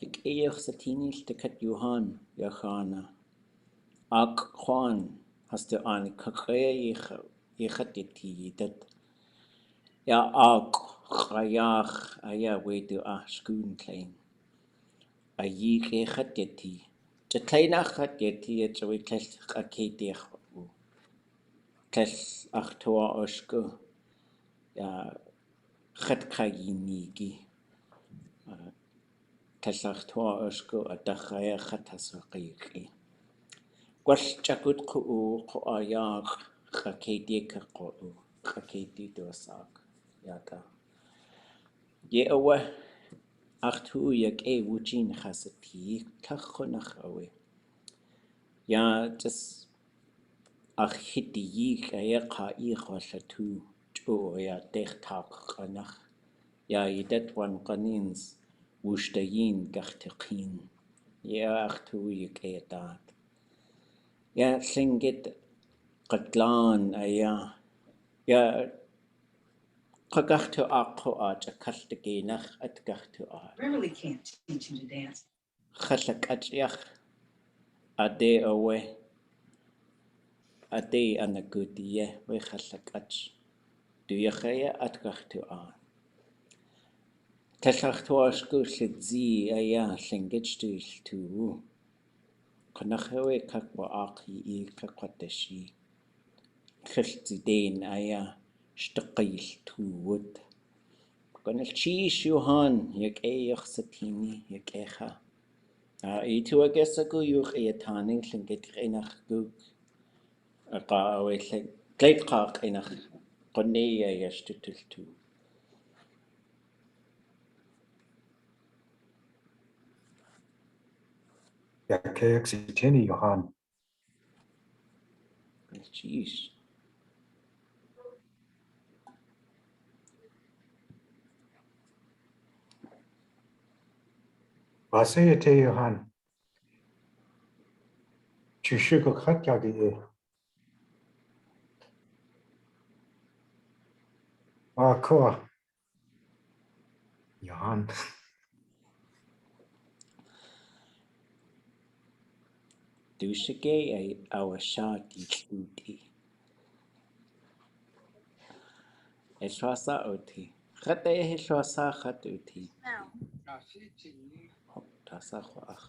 Ik eich satinil te kat Johan, Johanna. Ak Juan, hast du an kakaya yeti dat. Ja, ak, chayach, aya wedu a schoen klein. A yich echat yeti. Te kleinach hat yeti, et zo ik kles aketich. Kles achtoa osko. Ja, chat kayinigi. Kles achtoa osko, a dachaya chatasakiki. Gwell chakut ku'u ku'ayag chakedi ka ku'u chakedi dosag yata. Ye awe achtu yak e wujin chasati kachonach awe. Ya just ach hiti yik aya ka I chwallatu tu ya dech tak chanach. Ya yidet wan kanins wushtayin gachteqin. Ya achtu yak e dat. Ya Tlingit qatlan aya ya qagachtu aqo at kaltegenach at gachtu at Really can't teach you to dance. khallakachach ade awe ade anagudiye we khallakach duyachaya at gachtu at tallachtu ashku lidzi aya Tlingit stul tu qanachawe kakwa aqi I kakwatashi khiltidin aya shtaqil tuwut Ganel cheese Johan yak eich satini yak echa. I tu agasagu yuch eataning Tlingit enach gug qa awe gleit qaq enach qonneya yashtutul. Yakek sitini Johan. Ganel cheese. Wasayete Johan. Chushuko khatyagi. Koa. Johan. Dushige awashati tluti. Eshwasa oti. Khate eshwasa khat uti. Tasa khwach.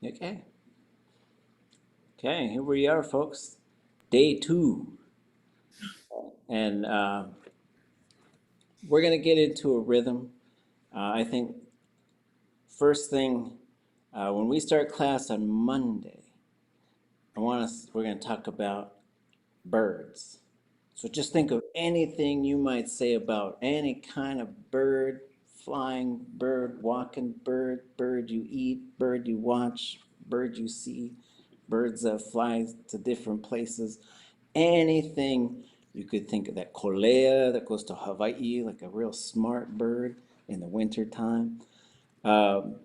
Okay. Okay, here we are, folks. Day 2. And we're going to get into a rhythm. I think first thing, when we start class on Monday, we're going to talk about birds. So just think of anything you might say about any kind of bird, flying bird, walking bird, bird you eat, bird you watch, bird you see, birds that fly to different places. Anything you could think of, that kolea that goes to Hawaii, like a real smart bird in the winter time. So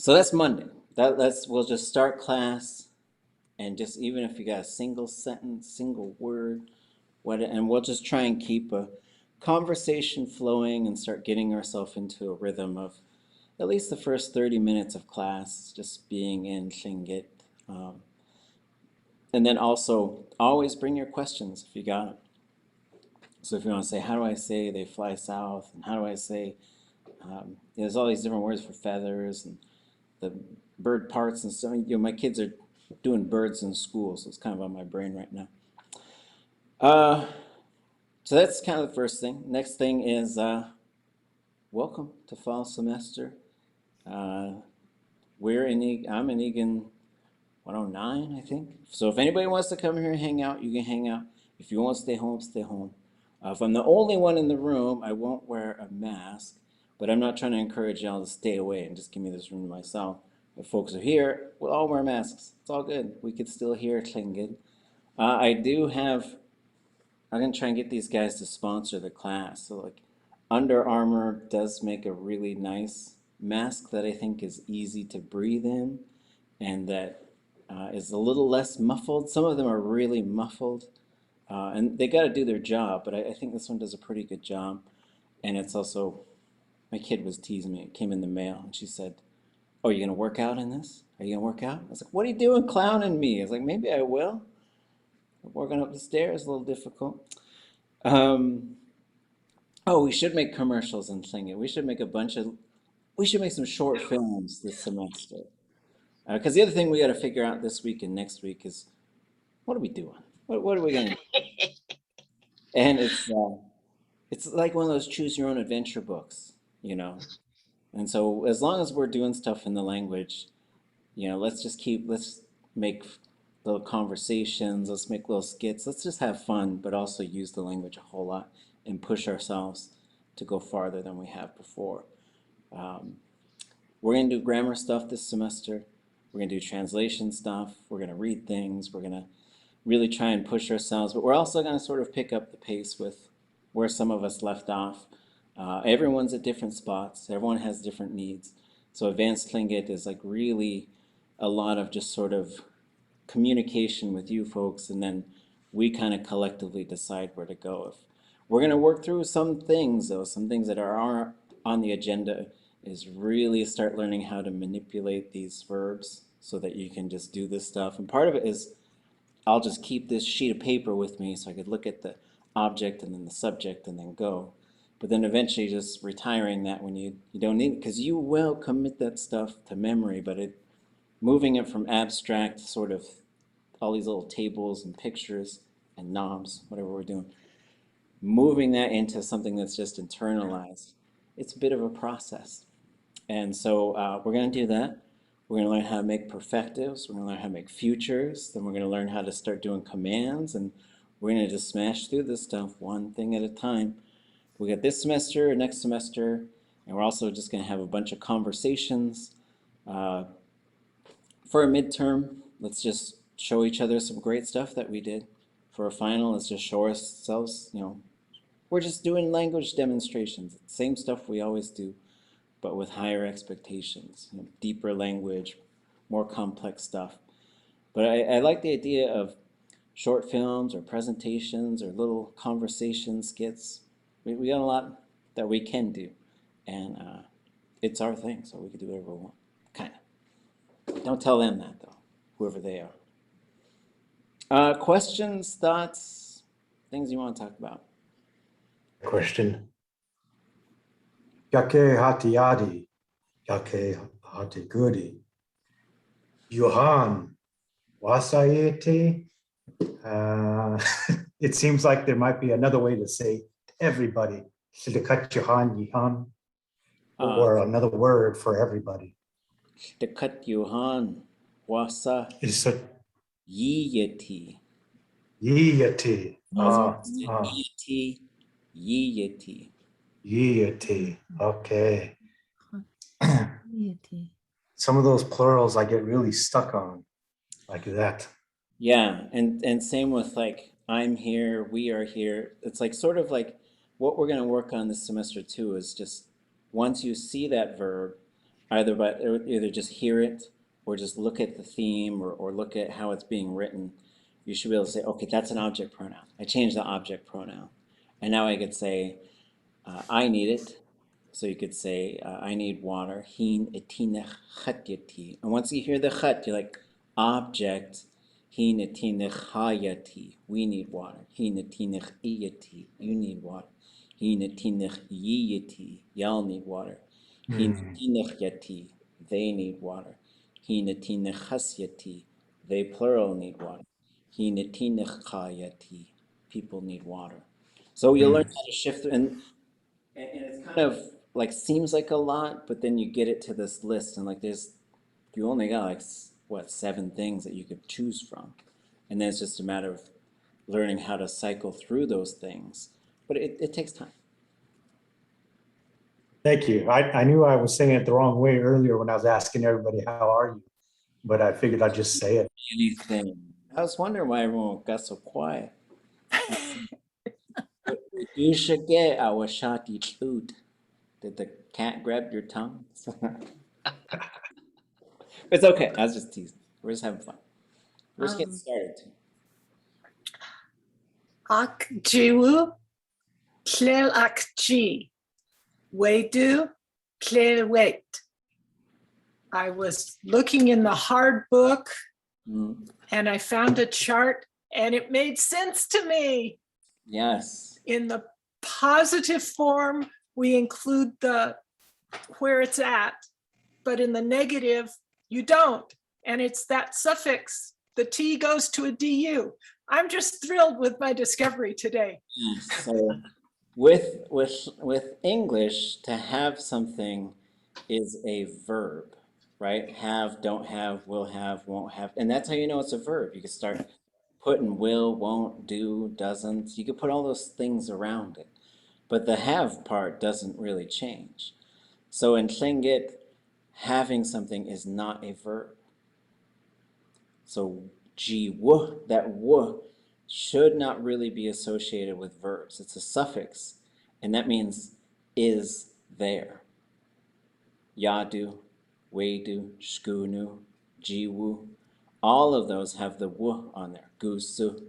that's Monday. We'll just start class, and just even if you got a single sentence, single word, and we'll just try and keep a conversation flowing and start getting ourselves into a rhythm of at least the first 30 minutes of class, just being in Tlingit. And then also always bring your questions if you got them. So if you want to say, how do I say they fly south? And how do I say, there's all these different words for feathers and the bird parts and stuff. My kids are doing birds in school, so it's kind of on my brain right now. So that's kind of the first thing. Next thing is welcome to fall semester. I'm in Egan 109, I think. So if anybody wants to come here and hang out, you can hang out. If you want to stay home, stay home. If I'm the only one in the room, I won't wear a mask, but I'm not trying to encourage y'all to stay away and just give me this room to myself. If folks are here, we'll all wear masks. It's all good. We could still hear Tlingit. I'm going to try and get these guys to sponsor the class. So like Under Armour does make a really nice mask that I think is easy to breathe in and that is a little less muffled. Some of them are really muffled and they got to do their job, but I think this one does a pretty good job. And it's also, my kid was teasing me. It came in the mail and she said, "Oh, you gonna work out in this? Are you gonna work out?" I was like, "What are you doing clowning me?" I was like, "Maybe I will." Working up the stairs, a little difficult. Um, oh, we should make commercials in Tlingit. We should make some short films this semester. Because the other thing we got to figure out this week and next week is what are we doing? What are we gonna do? And it's like one of those choose your own adventure books, you know. And so as long as we're doing stuff in the language, let's make little conversations, let's make little skits, let's just have fun, but also use the language a whole lot and push ourselves to go farther than we have before. Um, we're going to do grammar stuff this semester. We're going to do translation stuff. We're going to read things. We're going to really try and push ourselves, but we're also going to sort of pick up the pace with where some of us left off. Everyone's at different spots. Everyone has different needs. So advanced Tlingit is like really a lot of just sort of communication with you folks, and then we kind of collectively decide where to go. If we're going to work through some things, though, some things that are on the agenda is really start learning how to manipulate these verbs so that you can just do this stuff. And part of it is I'll just keep this sheet of paper with me so I could look at the object and then the subject and then go. But then eventually just retiring that when you don't need it, because you will commit that stuff to memory, but moving it from abstract sort of all these little tables and pictures and knobs, whatever we're doing, moving that into something that's just internalized, it's a bit of a process. And so we're going to do that. We're going to learn how to make perfectives. We're going to learn how to make futures. Then we're going to learn how to start doing commands. And we're going to just smash through this stuff one thing at a time. We got this semester, next semester, and we're also just going to have a bunch of conversations. Uh, for a midterm, let's just show each other some great stuff that we did. For a final, let's just show ourselves, we're just doing language demonstrations. Same stuff we always do, but with higher expectations, deeper language, more complex stuff. But I like the idea of short films or presentations or little conversation skits. We got a lot that we can do, and it's our thing, so we can do whatever we want. Kind of. Don't tell them that, though, whoever they are. Questions, thoughts, things you want to talk about? Question. Yake hatiyadi, yake hatigudi. Johan, wasayete. It seems like there might be another way to say everybody. Shlikat Johan Yihan, or another word for everybody. Shlikat Johan wasa Is it yiyeti. yiyati? Yiyeti. Yiyeti. Yiyati. Okay. Some of those plurals I get really stuck on, like that. Yeah, and same with like I'm here, we are here. It's like sort of like what we're going to work on this semester too is just once you see that verb, either just hear it or just look at the theme or look at how it's being written, you should be able to say, okay, that's an object pronoun. I changed the object pronoun. And now I could say, I need it. So you could say, I need water. Hin etinech chatyati. And once you hear the chat, you're like, object. Hin etinech hayati. We need water. Hin etinech iyati. You need water. Hin etinech yiyati. Y'all need water. Hin etinech yati. They need water. Hin etinech chasyati. They plural need water. Hin etinech chayati. People need water. So you'll learn how to shift, and it's kind of like seems like a lot, but then you get it to this list, and like you only got like what 7 things that you could choose from, and then it's just a matter of learning how to cycle through those things. But it takes time. Thank you. I knew I was saying it the wrong way earlier when I was asking everybody, how are you? But I figured I'd just say it. Anything. I was wondering why everyone got so quiet. You should get our shati food. Did the cat grab your tongue? It's okay. I was just teasing. We're just having fun. We're just getting started too. Ak jiwu, tlel ak ji. Weidu, Tlingit. I was looking in the hard book and I found a chart and it made sense to me. Yes. In the positive form, we include the where it's at, but in the negative, you don't. And it's that suffix, the T goes to a DU. I'm just thrilled with my discovery today. So with English, to have something is a verb, right? Have, don't have, will have, won't have. And that's how you know it's a verb. You can start putting will, won't, do, doesn't. You could put all those things around it. But the have part doesn't really change. So in Tlingit, having something is not a verb. So ji wu, that wu, should not really be associated with verbs. It's a suffix, and that means is there. Yadu, weidu, shkunu, jiwu, all of those have the wu on there, gusu.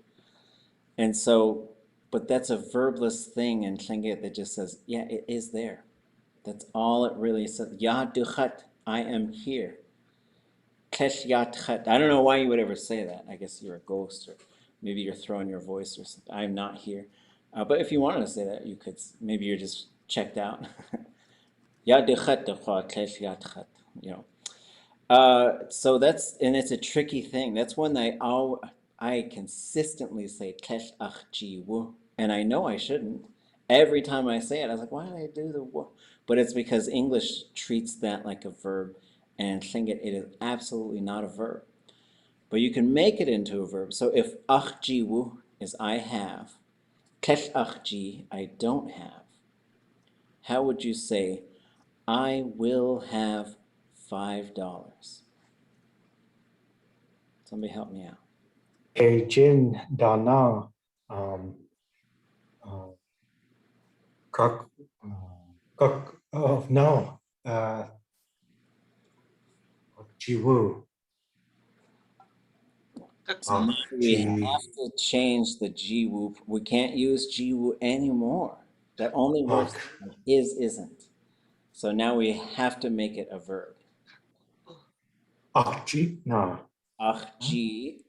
And so, but that's a verbless thing in Tlingit that just says, yeah, it is there. That's all it really says. Yaduchat, I am here. I don't know why you would ever say that. I guess you're a ghost, or maybe you're throwing your voice or something. I'm not here. But if you wanted to say that, you could. Maybe you're just checked out. You know. So that's, and it's a tricky thing. That's one that I consistently say kesh ach ji wu, and I know I shouldn't. Every time I say it, I was like, why did I do the wu? But it's because English treats that like a verb, and Tlingit, it is absolutely not a verb. But you can make it into a verb. So if ach ji wu is I have, kesh ach ji I don't have, how would you say I will have $5? Somebody help me out. Jin Dana um Kok oh no Jiwu. So now we have to change the G whoop. We can't use G whoop anymore. That only works is, isn't. So now we have to make it a verb. Akji? No. Ach G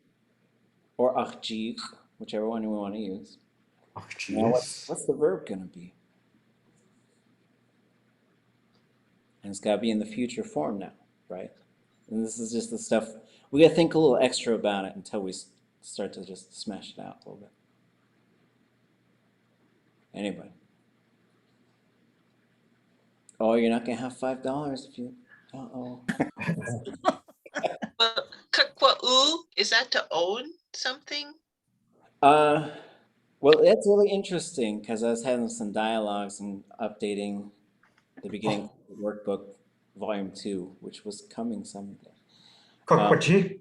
or ach G, whichever one we want to use. Akji Now is. what's the verb going to be? And it's got to be in the future form now, right? And this is just the stuff, we got to think a little extra about it until we start to just smash it out a little bit. Anybody? Oh, you're not going to have $5 if you, uh-oh. Well, kakwa'u, is that to own something? Well, that's really interesting because I was having some dialogues and updating the beginning workbook, volume 2, which was coming someday. Kokwaji?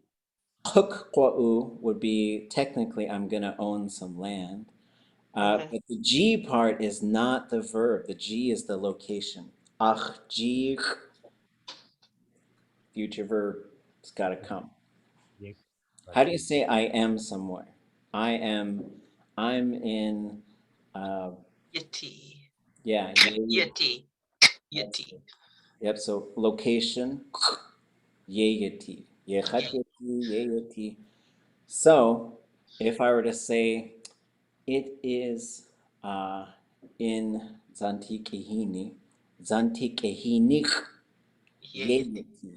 Hukkwa'u would be technically I'm gonna own some land. But the G part is not the verb. The G is the location. Ach G, future verb, it's gotta come. How do you say I am somewhere? I'm in, Yeti. yeah, Yeti. Yeti. yep, so location, yeyeti, yechat yeti, yeyeti. So if I were to say it is in Zantikehini, Zantikehini, Yeti. yeyeti.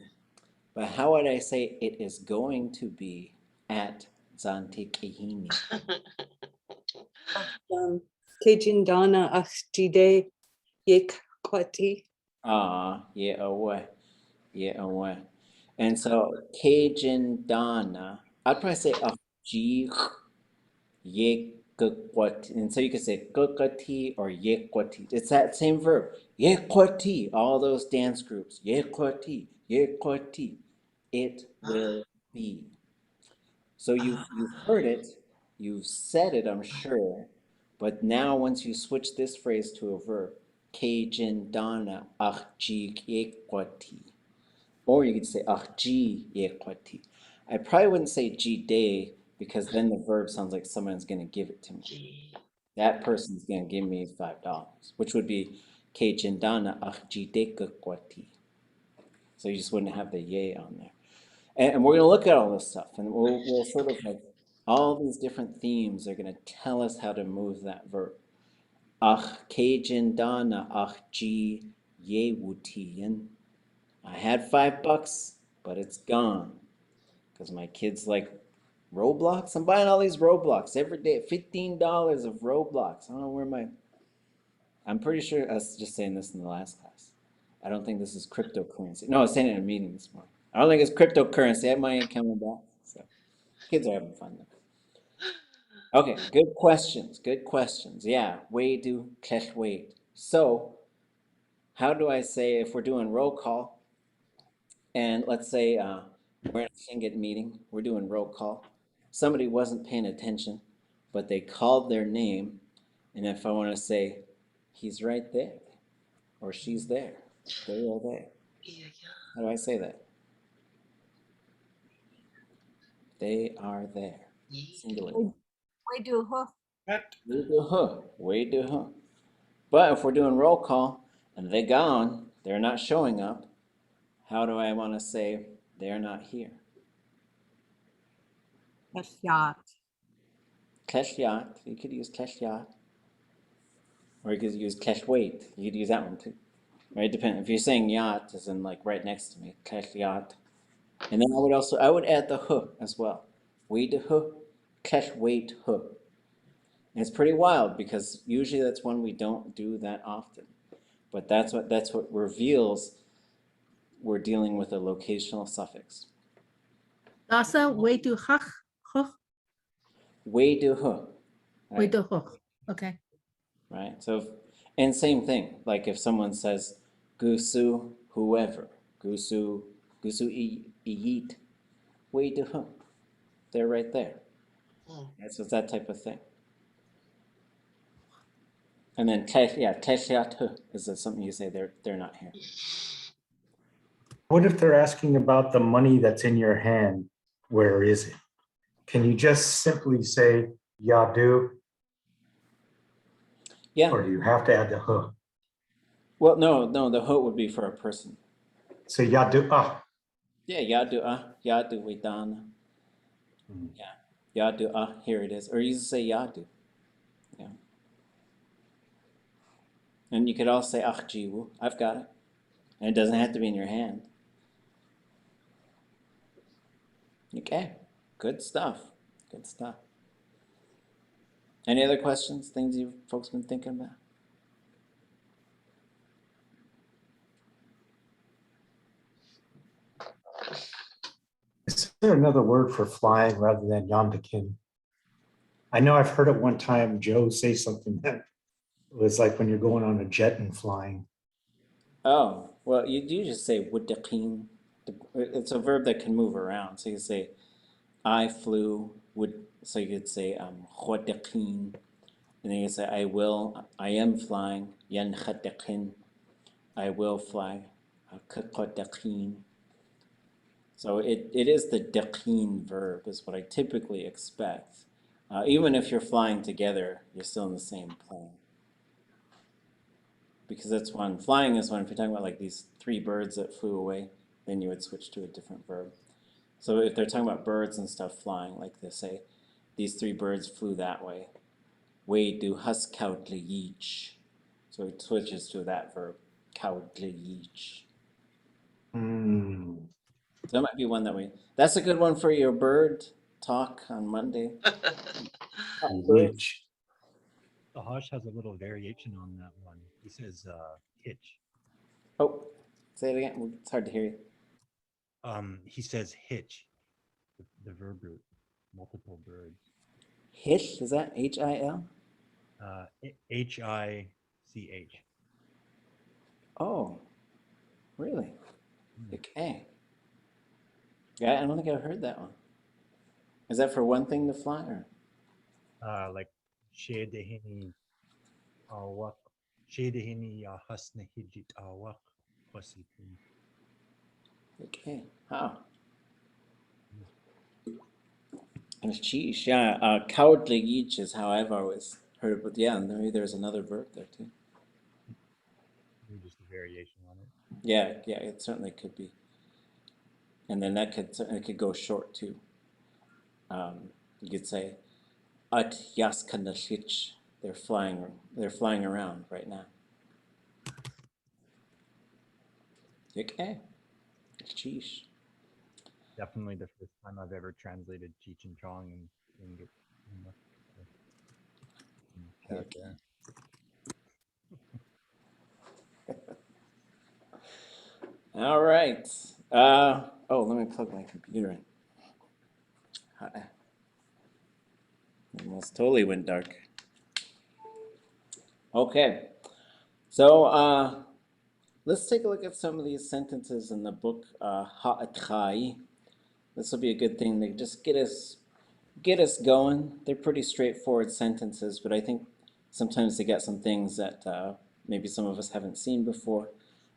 But how would I say it is going to be at Zantikehini? Kejindana Akhtide Yek Kwati. Yeah, away. Yeah, away. And so Cajun Dana, I'd probably say G Yekwati. And so you could say Gukati or Yekwati. It's that same verb. Yekwati. All those dance groups. Yekwati. Yekwati. It will be. So you've heard it, you've said it, I'm sure. But now once you switch this phrase to a verb, Cajun Dana Achji Yekwati. Or you could say Achji Yekwati. I probably wouldn't say Jide because then the verb sounds like someone's going to give it to me. That person's going to give me $5, which would be Kejindana achjidekakwati. So you just wouldn't have the ye on there. And we're going to look at all this stuff, and we'll sort of like, all these different themes are going to tell us how to move that verb. Ach kejindana achji yewutiyen. I had $5, but it's gone. Because my kids like Roblox. I'm buying all these Roblox every day. $15 of Roblox. I don't know where my... I'm pretty sure I was just saying this in the last class. I don't think this is cryptocurrency. No, I was saying it in a meeting this morning. I don't think it's cryptocurrency. I have money coming back. So kids are having fun though. Okay, good questions. Good questions. Yeah, way do kesh wait. So how do I say if we're doing roll call, and let's say we're in a Tlingit meeting, we're doing roll call. Somebody wasn't paying attention, but they called their name, and if I want to say, he's right there, or she's there, they are there. Yeah, yeah. How do I say that? They are there. Ye. Singular. We do, huh? We do huh. We do huh. But if we're doing roll call and they gone, they're not showing up, how do I want to say they're not here? Keshyat. Keshyat. You could use keshyat. Or you could use kesh wait. You could use that one too. Right? Depending. If you're saying yacht, as in like right next to me, keshyat. And then I would add the huh as well. Wait huh, kesh wait huh. And it's pretty wild because usually that's one we don't do that often. But that's what reveals we're dealing with a locational suffix. Nasa way to hach, huh, Way do huh. way Right? to huh. Okay. Right? And same thing. Like if someone says gusu whoever, gusu iyit, way do huh. They're right there. Mm. Right? So it's that type of thing. And then keshyat huh is something you say they're not here. What if they're asking about the money that's in your hand? Where is it? Can you just simply say yadu, Yeah. or do you have to add the huh? Well, no, the huh would be for a person. So yadu ah. Yeah, yadu widana. Yeah, yadu here it is. Or you just say yadu. Yeah. And you could also say jiwu. I've got it. And it doesn't have to be in your hand. Okay, good stuff. Good stuff. Any other questions? Things you folks been thinking about? Is there another word for flying rather than yandakin? I know I've heard it one time Joe say something that was like when you're going on a jet and flying. Oh, well, you just say wuddaqin. It's a verb that can move around. So you say, I flew, would. So you could say, wuddaqin. And then you say, I am flying, yankhadaqin. I will fly, kakadaqin. So it is the daqin verb is what I typically expect. Even if you're flying together, you're still in the same plane. Because that's flying is one, if you're talking about like these 3 birds that flew away, then you would switch to a different verb. So if they're talking about birds and stuff flying, like they say, these 3 birds flew that way. Way do huskautli. So it switches to that verb, kautli. Hmm. So that might be one that's a good one for your bird talk on Monday. Yeech. The Hajj has a little variation on that one. He says hitch. Oh, say it again. It's hard to hear you. He says hitch, the verb root, multiple birds. Hish, is that H-I-L? H-I-C-H. Oh, really? Okay. Yeah, I don't think I've heard that one. Is that for one thing to fly or? Like Shedehini awak, Shedehini hasne hijit awak wasitin. Okay. How? And sheesh, yeah. Cowardly each is how I've always heard it, but yeah, maybe there's another verb there too. Maybe just a variation on it. Yeah, yeah, it certainly could be. And then that could certainly could go short too. You could say, At Yaskanashich. They're flying around right now. Okay. Sheesh. Definitely the first time I've ever translated Cheech and Chong and Tlingit in the chat there. All right. Let me plug my computer in. Hi. Almost totally went dark. Okay. So let's take a look at some of these sentences in the book Ha'atai. This will be a good thing to just get us going. They're pretty straightforward sentences, but I think sometimes they got some things that maybe some of us haven't seen before,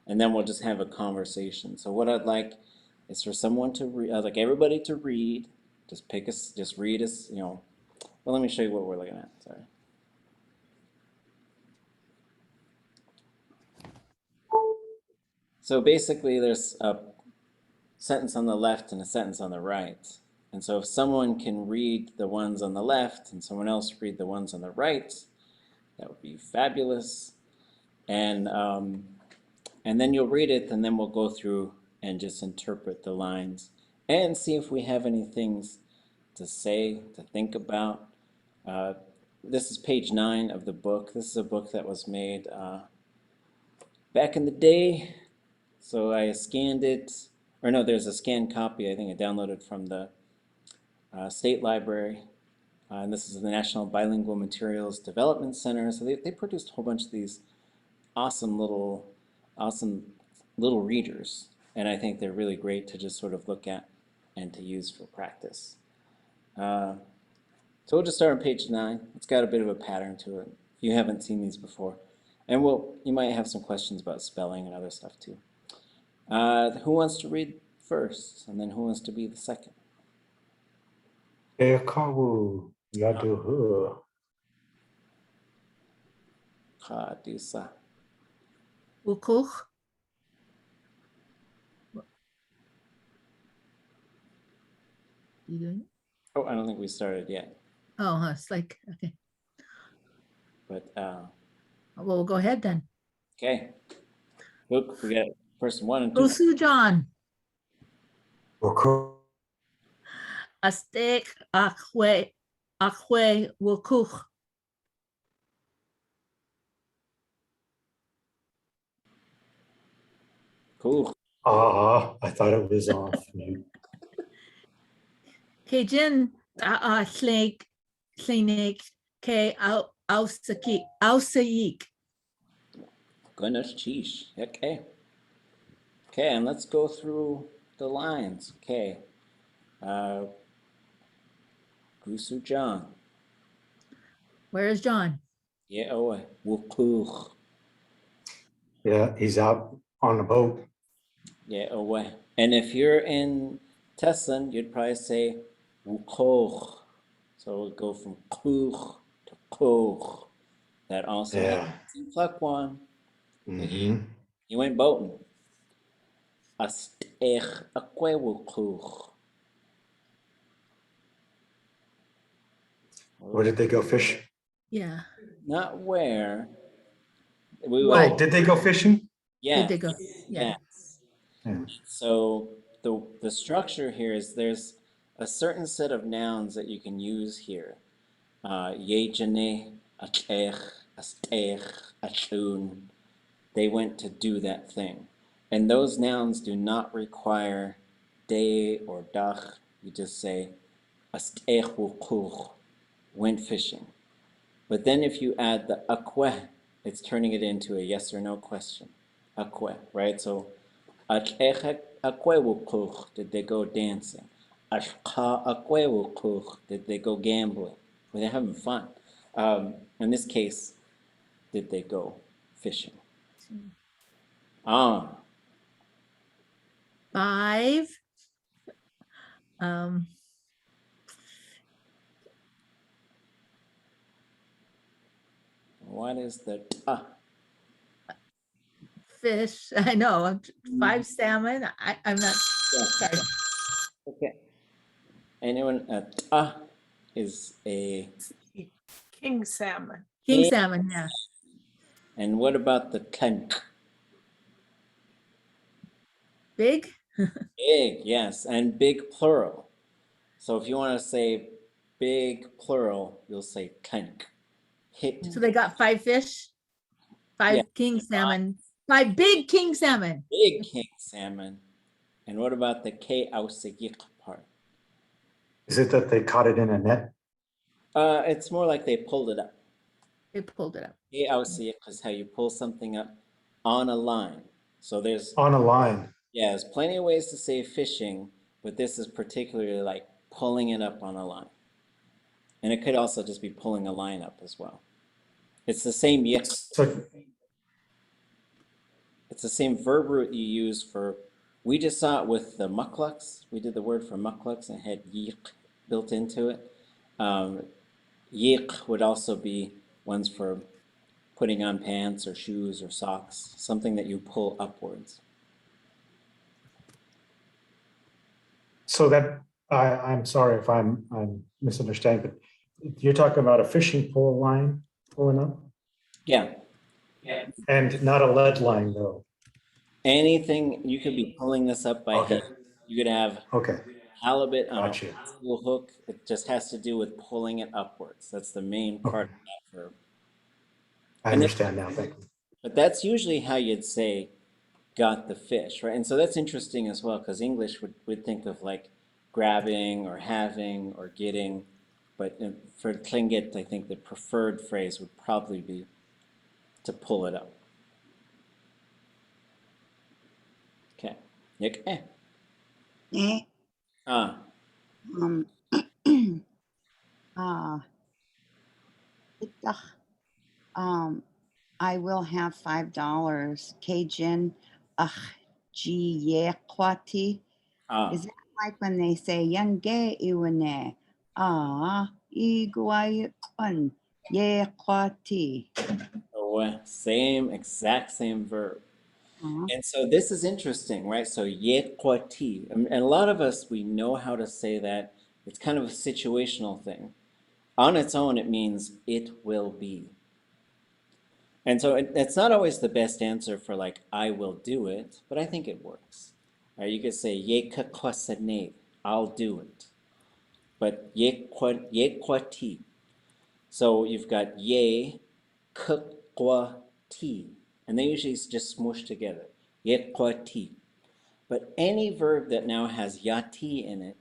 and then we'll just have a conversation. So what I'd like is for someone to read, I'd like everybody to read. Just read us, Well, let me show you what we're looking at. Sorry. So basically, there's a sentence on the left and a sentence on the right. And so if someone can read the ones on the left and someone else read the ones on the right, that would be fabulous. And then you'll read it, and then we'll go through and just interpret the lines and see if we have any things to say, to think about. This is page 9 of the book. This is a book that was made back in the day. So I scanned it, or no, there's a scanned copy. I think I downloaded from the State Library. And this is the National Bilingual Materials Development Center. So they produced a whole bunch of these awesome little readers. And I think they're really great to just sort of look at and to use for practice. So we'll just start on page 9. It's got a bit of a pattern to it. If you haven't seen these before. And you might have some questions about spelling and other stuff too. Who wants to read first? And then who wants to be the second? Kawu Yaduhu. Kadisa. Wukuch. You doing it? Oh, I don't think we started yet. Oh, it's like, okay. But Well, we'll go ahead then. okay. Look, we got person 1 and 2. Rusu John. Wuku. Astek Akwe Wukuch. Cool. I thought it was off mute. Kejin Slake Slinik K Ausayik. Goodness, cheesh. Okay. Okay, and let's go through the lines. Okay. Gusu John. Where is John? Yeah, oh, Wukuch. Yeah, he's out on the boat. Yeah, oh, and if you're in Tessin, you'd probably say Wukoch. So we'll go from Kuch to Koch. That also Yeah. happens in Pluck1. Mm-hmm. He went boating. Astech Aquewukuch. Where did they go fish? Yeah. Not where. We Oh, will. did they go fishing? Yes. Did they go? Yeah. Yes. Yeah. So the structure here is there's a certain set of nouns that you can use here. Jiné, Atlech, Astech, Achun. They went to do that thing. And those nouns do not require de or dach. You just say Astech wukuch, went fishing. But then if you add the akwe, it's turning it into a yes or no question. Akwe, right? So Atlech akwe wukuch, did they go dancing? Ashka akwe wukuch, did they go gambling? Were they having fun? In this case, did they go fishing? 5. What is the ta? fish. I know. 5 salmon. I'm not, sorry. Okay. Anyone? Ta is a. King salmon. King King. salmon, yeah. And what about the tlink? Big? Big, yes, and big plural. So if you want to say big plural, you'll say tlink. Hit. So they got 5 fish? 5 Yeah. king salmon, 5 big king salmon. Big king salmon. And what about the K ausayik part? Is it that they caught it in a net? It's more like they pulled it up. They pulled it up. K ausayik is how you pull something up on a line. So there's On a line. yeah, there's plenty of ways to say fishing, but this is particularly like pulling it up on a line. And it could also just be pulling a line up as well. It's the same yik. So It's the same verb root you use for, we just saw it with the muklux. We did the word for muklux and it had yik built into it. Yik would also be ones for putting on pants or shoes or socks, something that you pull upwards. so that I'm sorry if I'm misunderstanding, but you're talking about a fishing pole line pulling up Yeah, and not a lead line though. anything, you could be pulling this up by Okay. hand. You could have Okay. halibut on Gotcha. a school hook. It just has to do with pulling it upwards. That's the main part of that verb. I And then- understand now. Thank you. But that's usually how you'd say got the fish, right? And so that's interesting as well, because English would think of like grabbing or having or getting. But for Tlingit, I think the preferred phrase would probably be to pull it up. Okay. Nick, Eh, Ah, um, ah, itach, I will have $5. Cajun, Kwati. ah. Is that like when they say Yange Iwane? Iguayakun, Ye Kwati. Same, exact same verb. Uh-huh. And so this is interesting, right? So yekwati, and a lot of us, we know how to say that. It's kind of a situational thing. On its own, it means it will be. And so it's not always the best answer for like, I will do it, but I think it works. Right? You could say yekakwasane, I'll do it. But yekwati. So you've got ye, kakwati. And they usually just smush together. Yekwati. But any verb that now has yati in it,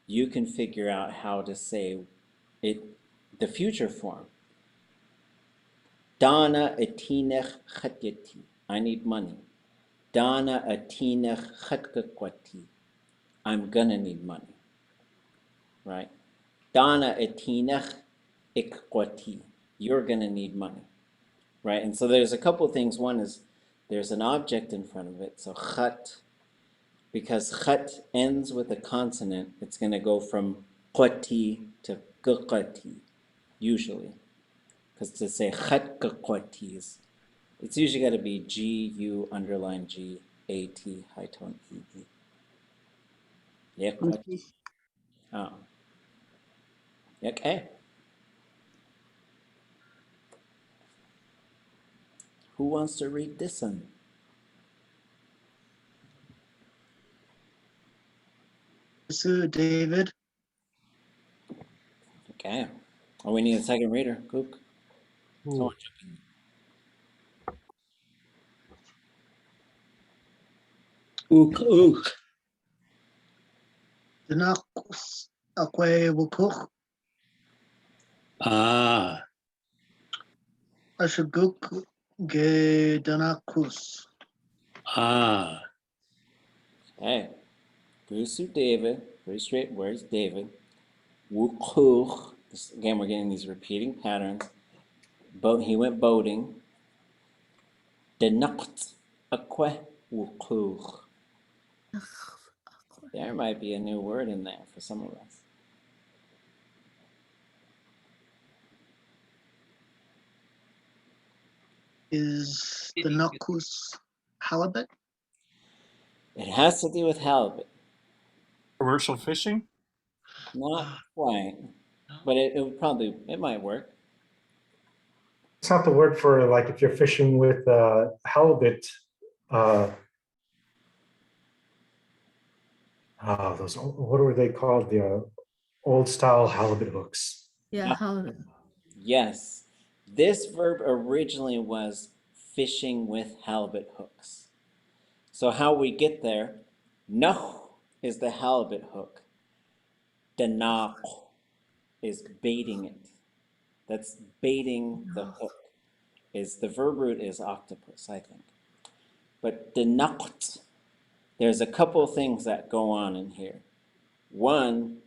you can figure out how to say it, the future form. Dana etinech chatyati. I need money. Dana etinech chatkakwati. I'm gonna need money. Right? Dana etinech ikkwati. You're gonna need money. Right? And so there's a couple of things. One is there's an object in front of it. So chat, because chat ends with a consonant, it's gonna go from kwati to gqati, usually. Because to say chat gqatis, it's usually got to be G-U underline G-A-T, high tone E-E. Yeah, oh. Okay. Who wants to read this one? David. Okay. Oh, we need a second reader. Cook. Someone jump in. Uk. Danakus akwe wukuk. Ashaguk ge danakus. Okay. Gusu David. Pretty straight words. David. Wukuch. Again, we're getting these repeating patterns. He went boating. Denakt akwe wukuch. There might be a new word in there for some of us. Is danakus halibut? It has to do with halibut. Commercial fishing? Not quite, but it would probably, it might work. It's not the word for like if you're fishing with halibut. Those, what were they called? The old style halibut hooks. Yeah, how, Yes, this verb originally was fishing with halibut hooks. So how we get there, no is the halibut hook. Danaq is baiting it. That's baiting the hook. Is the verb root is octopus, I think. But danaqt, there's a couple of things that go on in here. One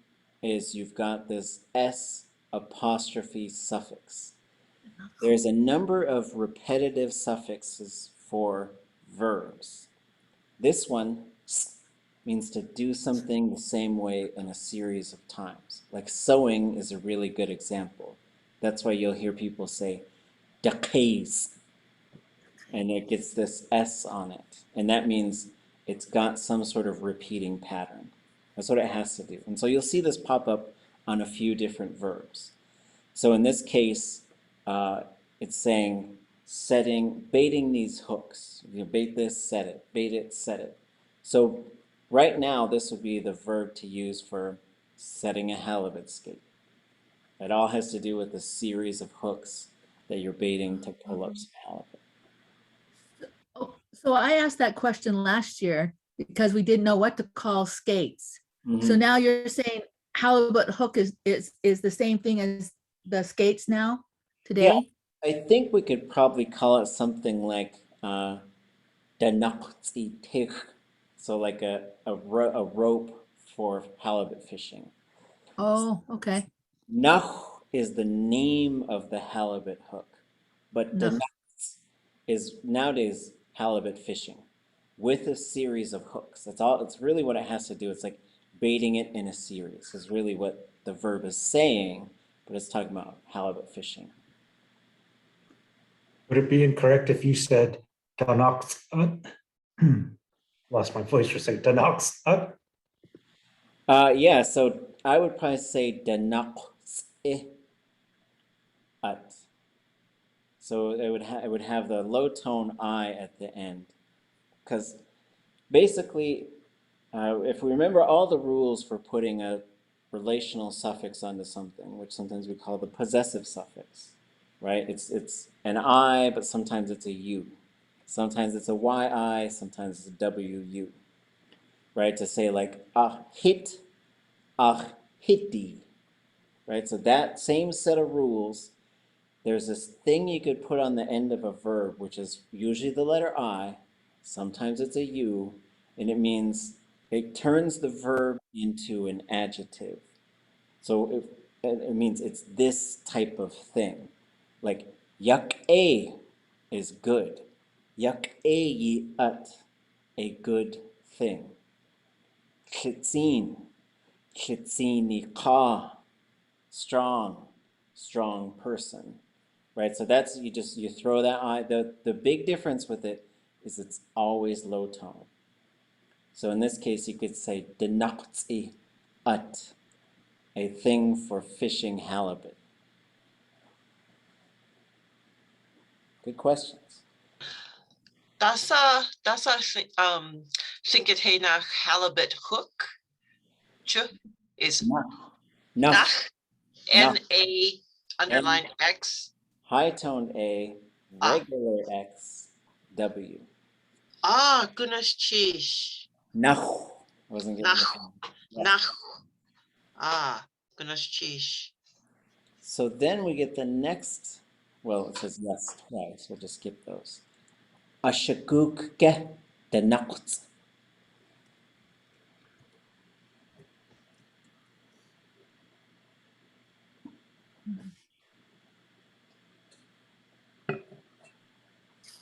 is you've got this S apostrophe suffix. There's a number of repetitive suffixes for verbs. This one means to do something the same way in a series of times. Like sewing is a really good example. That's why you'll hear people say daqays, and it gets this S on it. And that means it's got some sort of repeating pattern. That's what it has to do. And so you'll see this pop up on a few different verbs. So in this case, it's saying baiting these hooks. You bait this, set it, bait it, set it. So right now, this would be the verb to use for setting a halibut skate. It all has to do with the series of hooks that you're baiting to pull up some halibut. oh, so I asked that question last year because we didn't know what to call skates. So now you're saying halibut hook is the same thing as the skates now today? Yeah, I think we could probably call it something like danaqti. So like a rope for halibut fishing. Oh, okay. Nach is the name of the halibut hook, but Nach. danaq is nowadays halibut fishing with a series of hooks. That's all. It's really what it has to do. It's like baiting it in a series is really what the verb is saying, but it's talking about halibut fishing. Would it be incorrect if you said Danox? Lost my voice for saying Danox. Yeah, so I would probably say danaqt. So it would have the low tone I at the end, because basically, if we remember all the rules for putting a relational suffix onto something, which sometimes we call the possessive suffix, right? It's an I, but sometimes it's a U. Sometimes it's a YI, sometimes it's a WU, right? To say like hit, hitti, right? So that same set of rules, there's this thing you could put on the end of a verb, which is usually the letter I, sometimes it's a U, and it means it turns the verb into an adjective. So it means it's this type of thing. Like yak-a is good. Yak-a-yi-at, a good thing. Chitzin, chitzini-ka, strong person. Right, so that's you throw that I. The big difference with it is it's always low tone. So in this case, you could say danaqti at, a thing for fishing halibut. Good questions. Dasa Tlingit halibut hook. Ch is No. nach, N-A underline X. High toned A, regular X, W. Goodness cheese. Nach. Wasn't getting Nach. Goodness cheese. So then we get the next, well, it says yes twice. We'll just skip those. Ashakuk ke danaqt.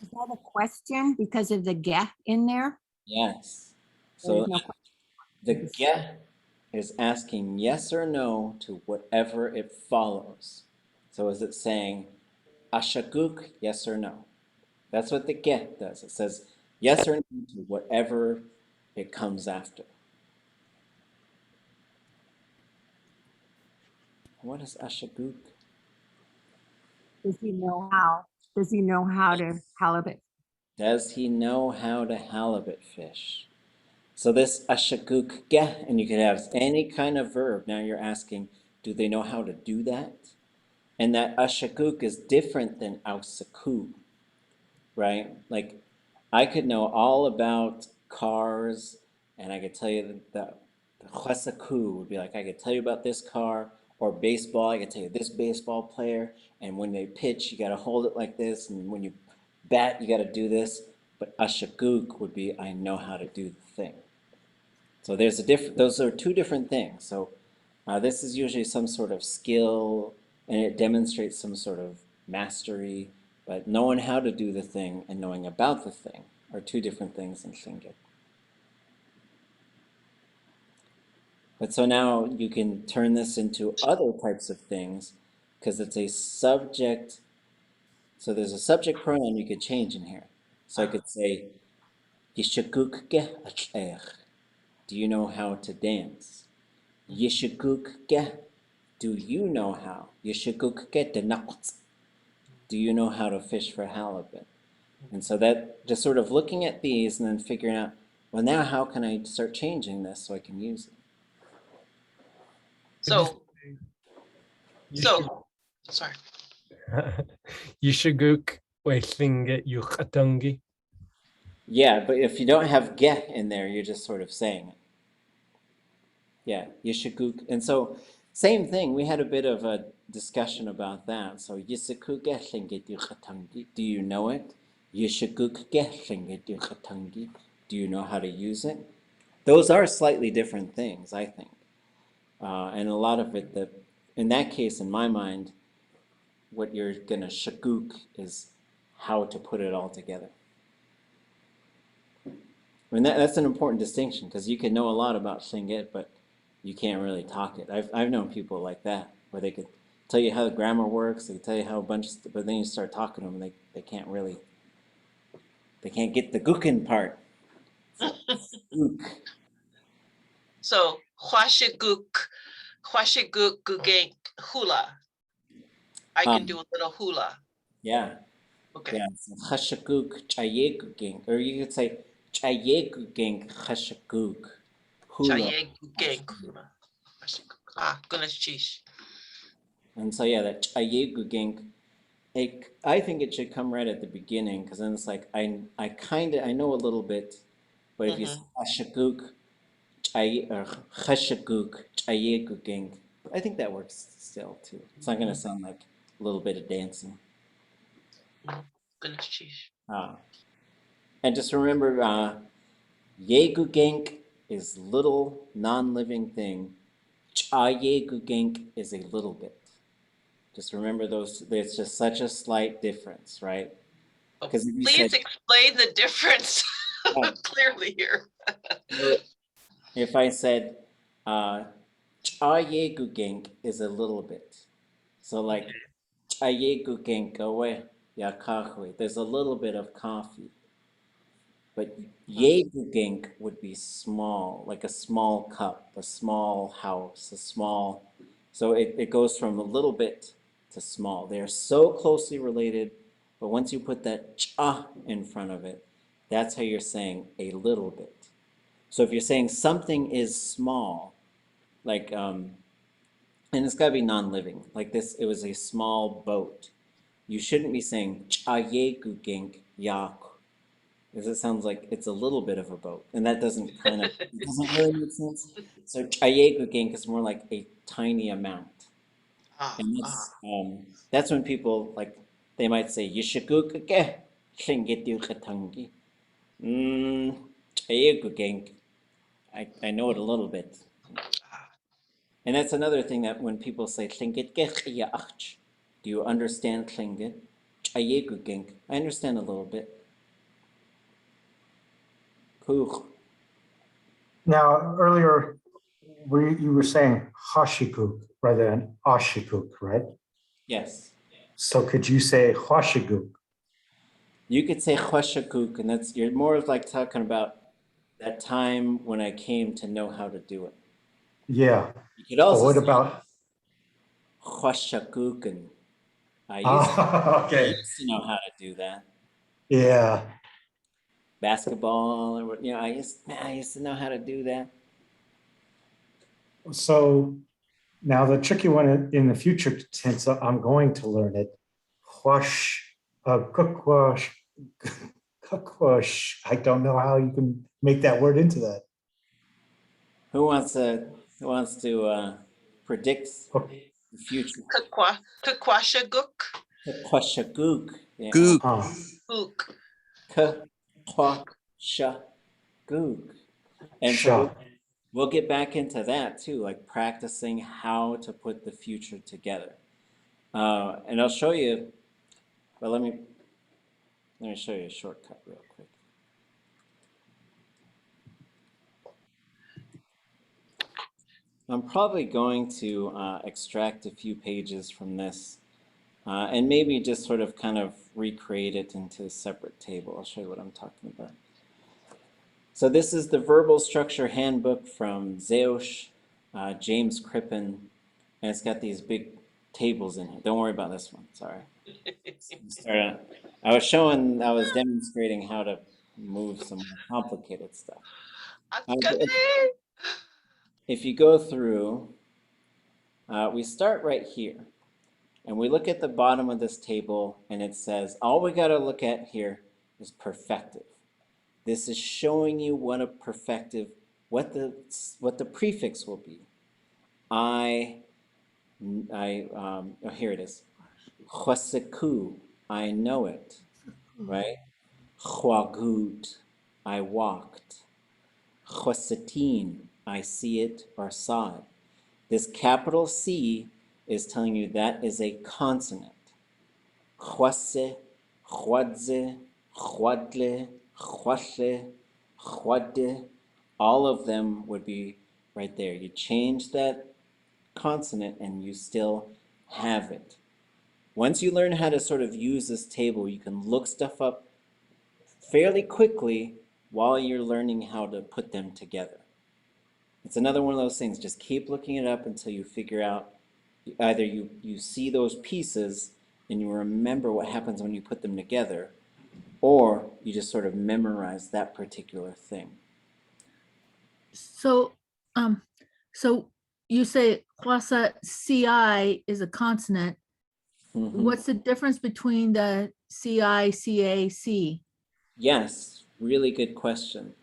Is that a question because of the get in there? Yes. There's So no the get is asking yes or no to whatever it follows. So is it saying ashakuk, yes or no? That's what the get does. It says Yes or no to whatever it comes after. What is ashaguk? Does he know how? Does he know how to halibut? Does he know how to halibut fish? So this ashaguk geh, and you could have any kind of verb. Now you're asking, do they know how to do that? And that ashaguk is different than ausaku, right? Like I could know all about cars, and I could tell you that the chesaku would be like, I could tell you about this car, or baseball, I could tell you this baseball player, and when they pitch, you got to hold it like this, and when you bat, you got to do this. But ashaguk would be, I know how to do the thing. So there's a different, those are two different things. So this is usually some sort of skill, and it demonstrates some sort of mastery, but knowing how to do the thing and knowing about the thing are two different things in Tlingit. But so now you can turn this into other types of things because it's a subject. So there's a subject pronoun you could change in here. So I could say, Yishaguk ge ach'ech. Do you know how to dance? Yishaguk ge. Do you know how? Yishaguk ge denaqt. Do you know how to fish for halibut? And so that just sort of looking at these and then figuring out, well, now how can I start changing this so I can use it? So, sorry. Yishaguk Tlingit Yuchatungi. Yeah, but if you don't have get in there, you're just sort of saying it. Yeah, Yishaguk. And so, same thing, we had a bit of a discussion about that. So, Yishaguk Tlingit Yuchatungi. Do you know it? Yishaguk Tlingit Yuchatungi. Do you know how to use it? Those are slightly different things, I think. And a lot of it, in that case, in my mind, what you're going to shaguk is how to put it all together. I mean, that's an important distinction because you can know a lot about Tlingit, but you can't really talk it. I've known people like that where they could tell you how the grammar works, they could tell you how a bunch of stuff, but then you start talking to them and they can't really, they can't get the gookin part. So, hwashiguk gugeng hula. I can do a little hula. Yeah. Okay. Yeah. So chashaguk chayeguging, or you could say chayeguging chashaguk. Hula. Chayegugeng hula. Goodness cheese. And so yeah, that chayeguging, I think it should come right at the beginning because then it's like I know a little bit, but if you say chashaguk or chashaguk chayeguging, I think that works still too. It's not going to sound like a little bit of dancing. Goodness cheese. And just remember, yegugenk is little non-living thing. Chayegugenk is a little bit. Just remember those. There's just such a slight difference, right? Because please explain the difference clearly here. If I said chayegugenk is a little bit, so like chayegugenk away yakahwe. There's a little bit of coffee. But yegugenk would be small, like a small cup, a small house, a small. So it goes from a little bit to small. They are so closely related, but once you put that cha in front of it, that's how you're saying a little bit. So if you're saying something is small, like, and it's got to be non-living, like this, it was a small boat. You shouldn't be saying cha yegugenk yak. Because it sounds like it's a little bit of a boat, and that doesn't really make sense. So chayegugink is more like a tiny amount, and that's when people like they might say yishagukake shingityukatangi. Chayegugink. I know it a little bit, and that's another thing that when people say tlingit, do you understand Tlingit? Chayegugink. I understand a little bit. Now, earlier, you were saying hashikuk rather than ashikuk, right? Yes. So could you say hashiguk? You could say khwashakuk, and that's you're more of like talking about that time when I came to know how to do it. Yeah. You could also What say about? khwashakuk, and I Okay. used to know how to do that. Yeah. Basketball, or what, I used to know how to do that. So now the tricky one in the future tense, I'm going to learn it. Wash, cookwash, cookwash. I don't know how you can make that word into that. Who wants to predict the future? Kakwashaguk. Khwashakuk. Yeah. Gook. Ook. Khwashakuk. And so Sha. we'll get back into that too, like practicing how to put the future together. And I'll show you, but let me show you a shortcut real quick. I'm probably going to extract a few pages from this and maybe just sort of kind of recreate it into a separate table. I'll show you what I'm talking about. So this is the Verbal Structure Handbook from Zeosh, James Crippen, and it's got these big tables in here. Don't worry about this one, sorry. I was demonstrating how to move some complicated stuff. If you go through, we start right here, and we look at the bottom of this table, and it says, all we gotta look at here is perfective. This is showing you what a perfective, what the prefix will be. Here it is. Chwaseku, I know it, right? Chwagut, I walked. Chwasetin, I see it or saw it. This capital C is telling you that is a consonant. Chwase, chwadze, chwadle, chwashe, chwadde, all of them would be right there. You change that consonant and you still have it. Once you learn how to sort of use this table, you can look stuff up fairly quickly while you're learning how to put them together. It's another one of those things, just keep looking it up until you figure out, either you see those pieces and you remember what happens when you put them together, or you just sort of memorize that particular thing. So, so you say kwasa CI is a consonant. What's the difference between the CI, CAC? Yes, really good question.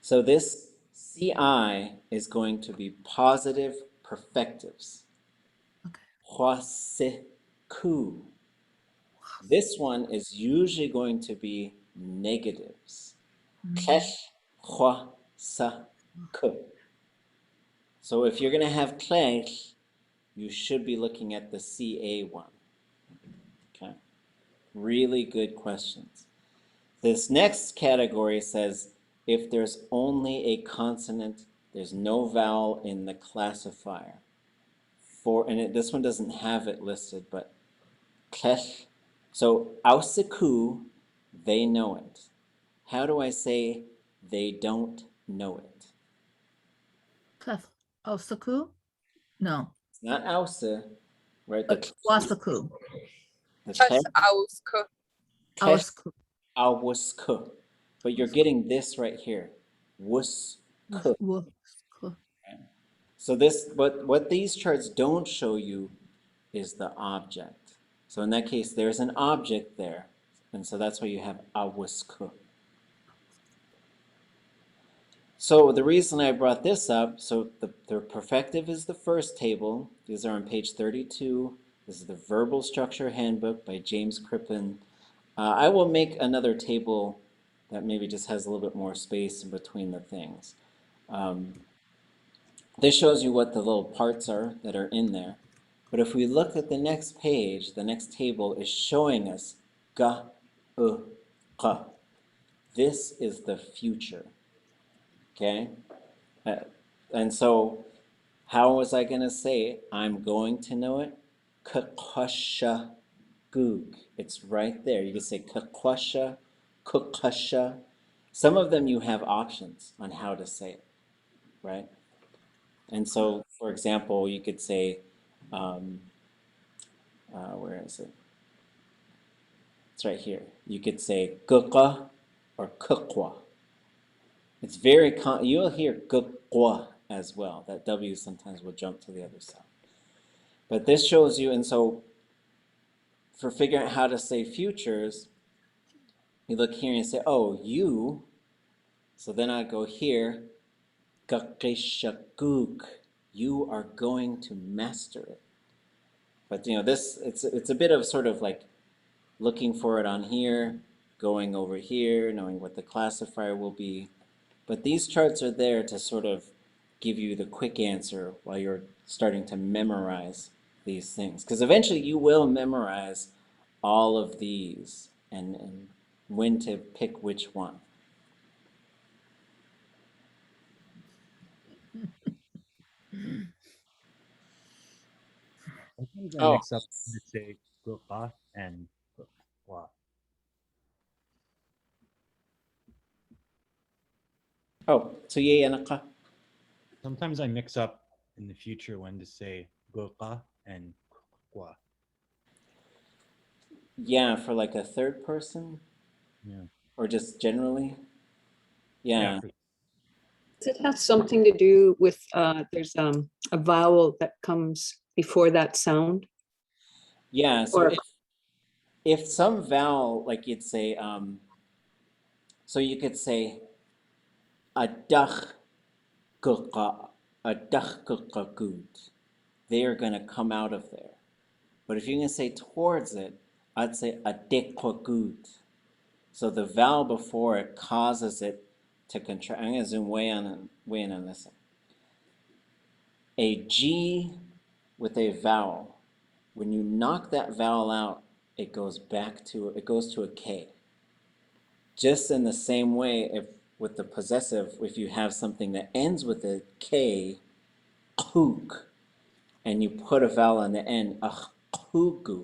So this CI is going to be positive perfectives. Okay. Hwaseku. This one is usually going to be negatives. Klesh, hwa, sa, ku. So if you're going to have klesh, you should be looking at the CA one. Okay. Really good questions. This next category says if there's only a consonant, there's no vowel in the classifier. This one doesn't have it listed, but klesh. So ausiku, they know it. How do I say they don't know it? Klef Osaku? No. It's not ausa, right? Wasaku. Awusku. Awusku. But you're getting this right here. Wusku. So what these charts don't show you is the object. So in that case, there's an object there. And so that's why you have awusku. So the reason I brought this up, so the perfective is the first table. These are on page 32. This is the Verbal Structure Handbook by James Crippen. I will make another table that maybe just has a little bit more space in between the things. This shows you what the little parts are that are in there. But if we look at the next page, the next table is showing us ga, ka. This is the future. Okay? And so, how was I going to say I'm going to know it? Kakwasha goog. It's right there. You can say kakwasha, kukasha. Some of them you have options on how to say it, right? And so, for example, you could say, where is it? It's right here. You could say kuka or kukwa. It's very you'll hear kukwa as well. That W sometimes will jump to the other side. But this shows you, and so for figuring out how to say futures, you look here and you say, oh, you. So then I go here, kakishakuk. You are going to master it. But this it's a bit of sort of like looking for it on here, going over here, knowing what the classifier will be. But these charts are there to sort of give you the quick answer while you're starting to memorize these things. Because eventually you will memorize all of these and when to pick which one. Sometimes I Oh, mix up to say kuka and kukwa. so yeah, Sometimes I mix up in the future when to say kuka and kukwa. yeah, for like a third person Yeah. or just generally. Yeah. Does it have something to do with, there's a vowel that comes before that sound? Yeah, so Or if some vowel, like you'd say, so you could say adach kuka, adach kukakut. They are going to come out of there. But if you're going to say towards it, I'd say adequakut. So the vowel before it causes it to contract. I'm going to zoom way in on this. A G with a vowel. When you knock that vowel out, it goes to a K. Just in the same way, if with the possessive, if you have something that ends with a K, kuk, and you put a vowel on the end, kuku.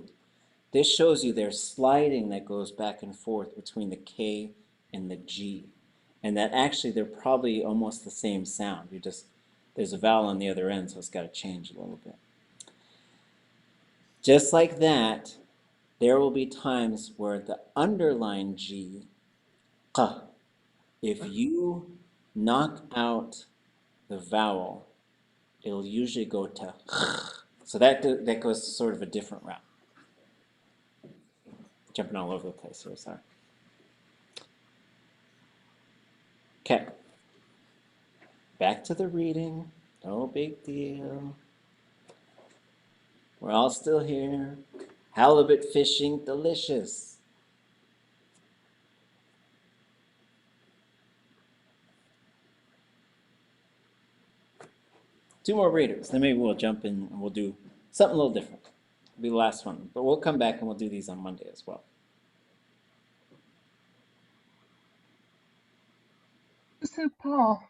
This shows you there's sliding that goes back and forth between the K and the G. And that actually they're probably almost the same sound. There's a vowel on the other end, so it's got to change a little bit. Just like that, there will be times where the underlined G, qa, if you knock out the vowel, it'll usually go to ch. So that goes sort of a different route. Jumping all over the place here, sorry. Okay. Back to the reading. No big deal. We're all still here. Halibut fishing, delicious. Two more readers. Then maybe we'll jump in and we'll do something a little different. It'll be the last one. But we'll come back and we'll do these on Monday as well. Paul.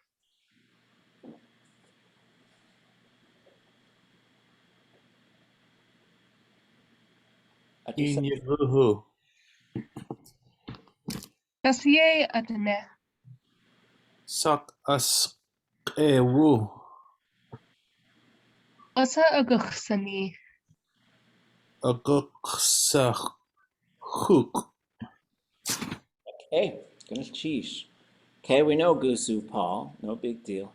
Inyeruhu. Kasiye atene. Sak as ewu. Asa agaksani. Aguksak hook. Okay, gonna cheesh. Okay, we know Gusu Paul, no big deal.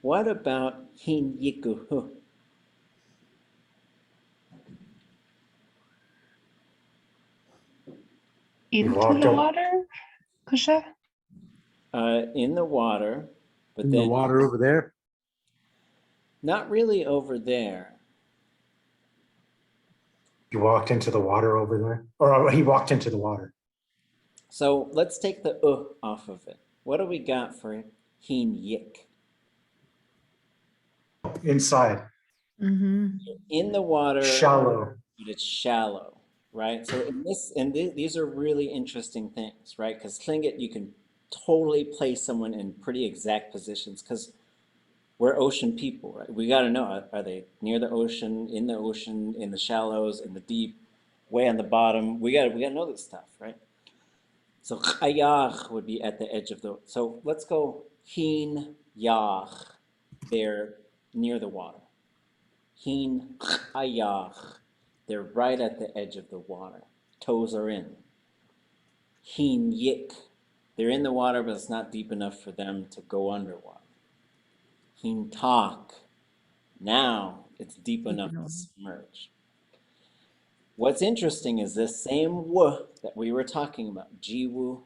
What about Hin Yikuhu? Into the water? Kusha? In the water, but in then the water over there. not really over there. You walked into the water over there, or he walked into the water. So let's take the off of it. What do we got for Hin Yik? Inside. Mm-hmm. In the water, Shallow. but it's shallow, right? So these are really interesting things, right? Because Tlingit, you can totally place someone in pretty exact positions because we're ocean people, right? We got to know, are they near the ocean, in the shallows, in the deep? way on the bottom. We gotta know this stuff, right? So chayach would be at the edge of the. So let's go hin yach. They're near the water. Hin chayach. They're right at the edge of the water. Toes are in. Hin yik. They're in the water, but it's not deep enough for them to go underwater. Hin tak. Now it's deep enough to submerge. What's interesting is this same w that we were talking about, jiwu,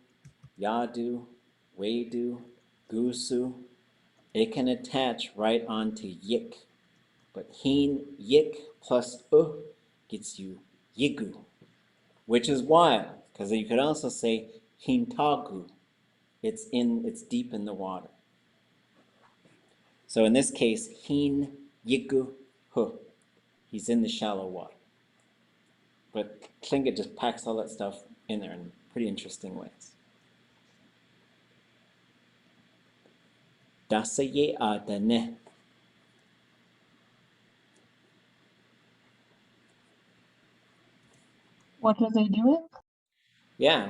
yadu, wedu, gusu, it can attach right onto yik. But hin yik plus u gets you yigu, which is wild, because you could also say hin tagu. It's deep in the water. So in this case, hin yigu hu. He's in the shallow water. But Tlingit just packs all that stuff in there in pretty interesting ways. Dasaye adane. What are they doing? Yeah,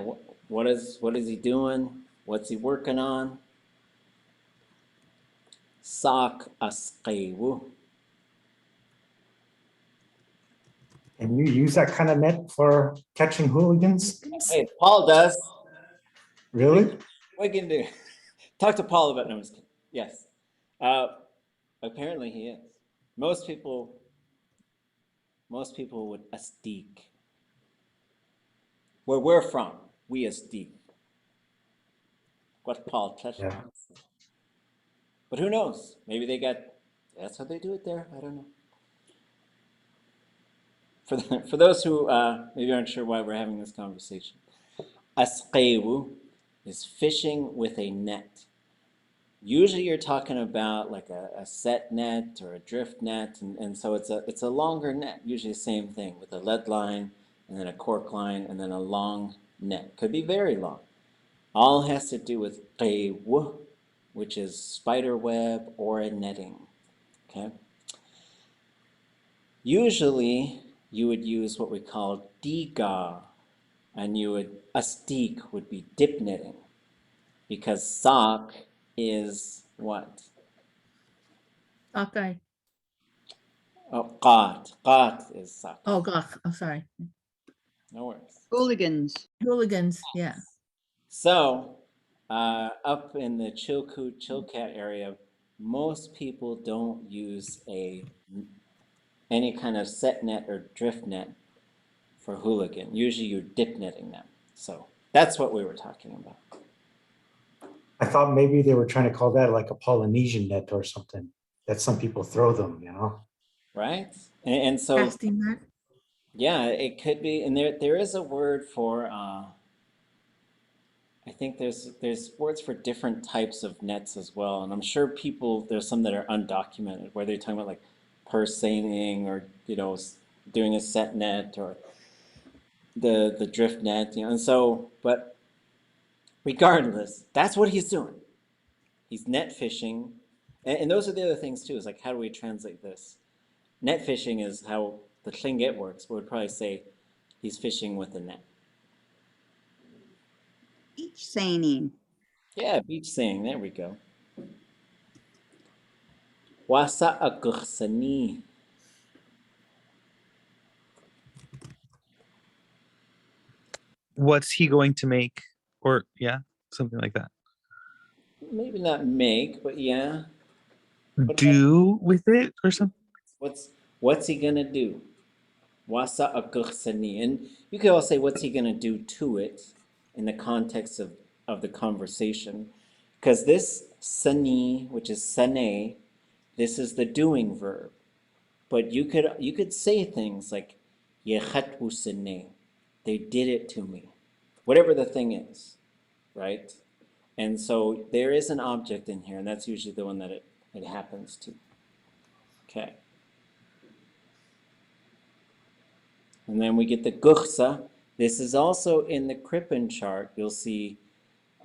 what is he doing? What's he working on? Sak asqewu. Can you use that kind of net for catching hooligans? Hey, Paul does. Really? What can you do? Talk to Paul about. No, I'm just kidding. Yes. Apparently he is. Most people would astik. Where we're from, we astik. What Paul touched on. But who knows? Maybe that's how they do it there. I don't know. For those who maybe aren't sure why we're having this conversation, asqewu is fishing with a net. Usually you're talking about like a set net or a drift net, and so it's a longer net, usually the same thing with a lead line and then a cork line and then a long net. Could be very long. All has to do with qewu, which is spider web or a netting. Okay. Usually you would use what we call diga, and astik would be dip netting, because sak is what? Okay. Oh, qat is sak. Oh, gosh. I'm sorry. No worries. Hooligans. Hooligans. Yeah. So, up in the Chilkat area, most people don't use any kind of set net or drift net for hooligan. Usually you're dip netting them. So that's what we were talking about. I thought maybe they were trying to call that like a Polynesian net or something, that some people throw them, you know? Right? And so, Casting net. yeah, it could be. And there is a word for, I think there's words for different types of nets as well. And I'm sure there's some that are undocumented, where they're talking about like purseining or, doing a set net or the drift net, and so, but regardless, that's what he's doing. He's net fishing. And those are the other things too, is like, how do we translate this? Net fishing is how the Tlingit works, but we'd probably say he's fishing with a net. Beach seining. Yeah, beach seining, there we go. Wasa akursani. What's he going to make? Or, yeah, something like that. Maybe not make, but yeah. Do with it or something? What's he gonna do? Wasa akursani. And you could also say, what's he gonna do to it in the context of the conversation? Because this sani, which is sane, this is the doing verb. But you could say things like yechatwu sane. They did it to me. Whatever the thing is, right? And so there is an object in here, and that's usually the one that it happens to. Okay. And then we get the guchsa. This is also in the Crippen chart. You'll see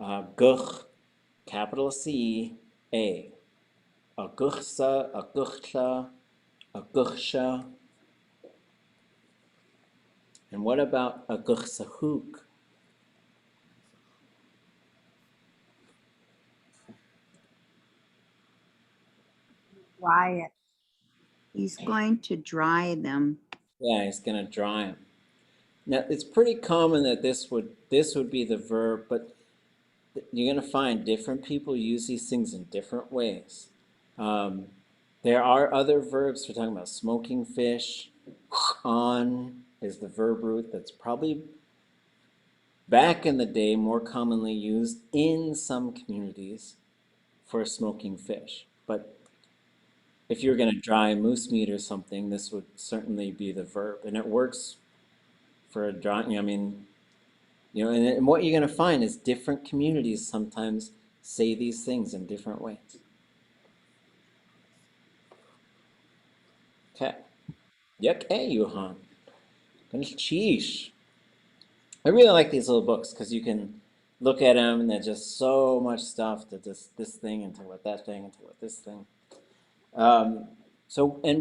guch, capital C, A. A guchsa, a guchla, a guchsha. And what about a guchsahuk? Dry it. He's going to dry them. Yeah, he's gonna dry them. Now it's pretty common that this would be the verb, but you're gonna find different people use these things in different ways. There are other verbs. We're talking about smoking fish. On is the verb root that's probably back in the day more commonly used in some communities for smoking fish. But if you're going to dry moose meat or something, this would certainly be the verb. And it works for a drying, I mean, you know, and what you're going to find is different communities sometimes say these things in different ways. Okay. Yak Johan. Sheesh. I really like these little books because you can look at them and there's just so much stuff to this thing and talk about that thing and talk about this thing. And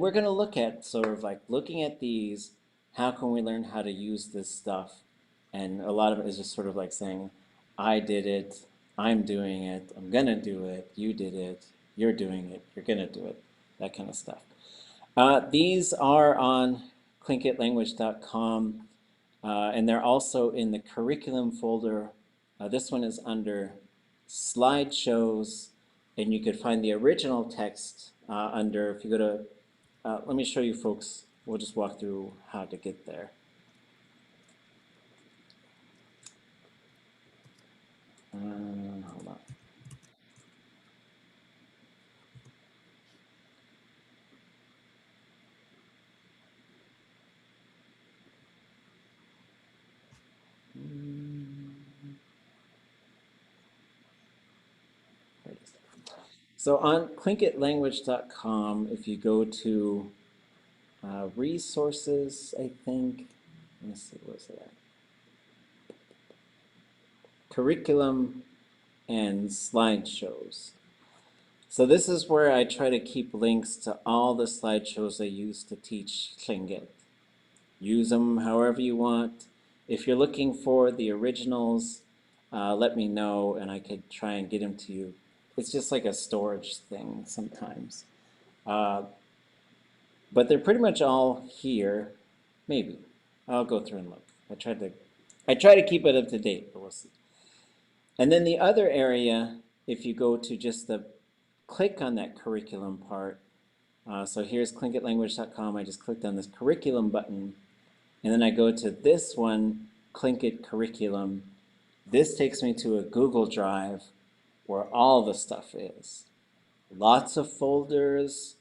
we're going to look at sort of like looking at these, how can we learn how to use this stuff? And a lot of it is just sort of like saying, I did it, I'm doing it, I'm going to do it, you did it, you're doing it, you're going to do it, that kind of stuff. These are on tlingitlanguage.com. And they're also in the curriculum folder. This one is under slideshows, and you could find the original text under, if you go to, let me show you folks, we'll just walk through how to get there. Hold on. So on tlingitlanguage.com, if you go to resources, I think, let me see, where's it at? Curriculum and slideshows. So this is where I try to keep links to all the slideshows I use to teach Tlingit. Use them however you want. If you're looking for the originals, let me know and I could try and get them to you. It's just like a storage thing sometimes. But they're pretty much all here. Maybe. I'll go through and look. I try to keep it up to date, but we'll see. And then the other area, if you go to just click on that curriculum part. So here's tlingitlanguage.com. I just clicked on this curriculum button. And then I go to this one, Tlingit curriculum. This takes me to a Google Drive where all the stuff is. Lots of folders,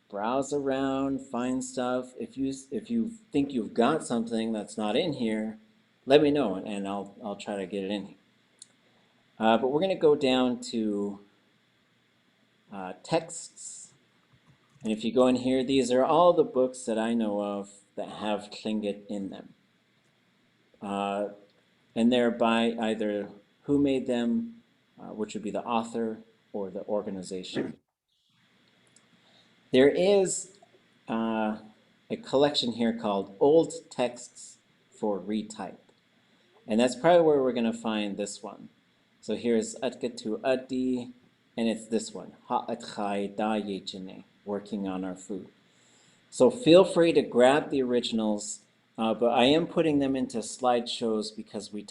browse around, find stuff. If you think you've got something that's not in here, let me know and I'll try to get it in here. But we're going to go down to texts. And if you go in here, these are all the books that I know of that have Tlingit in them. And they're by either who made them, which would be the author, or the organization. There is a collection here called Old Texts for Retype. And that's probably where we're going to find this one. So here's Atkatu Adi, and it's this one, Ha'atchai Da Jiné, working on our food. So feel free to grab the originals, but I am putting them into slideshows because we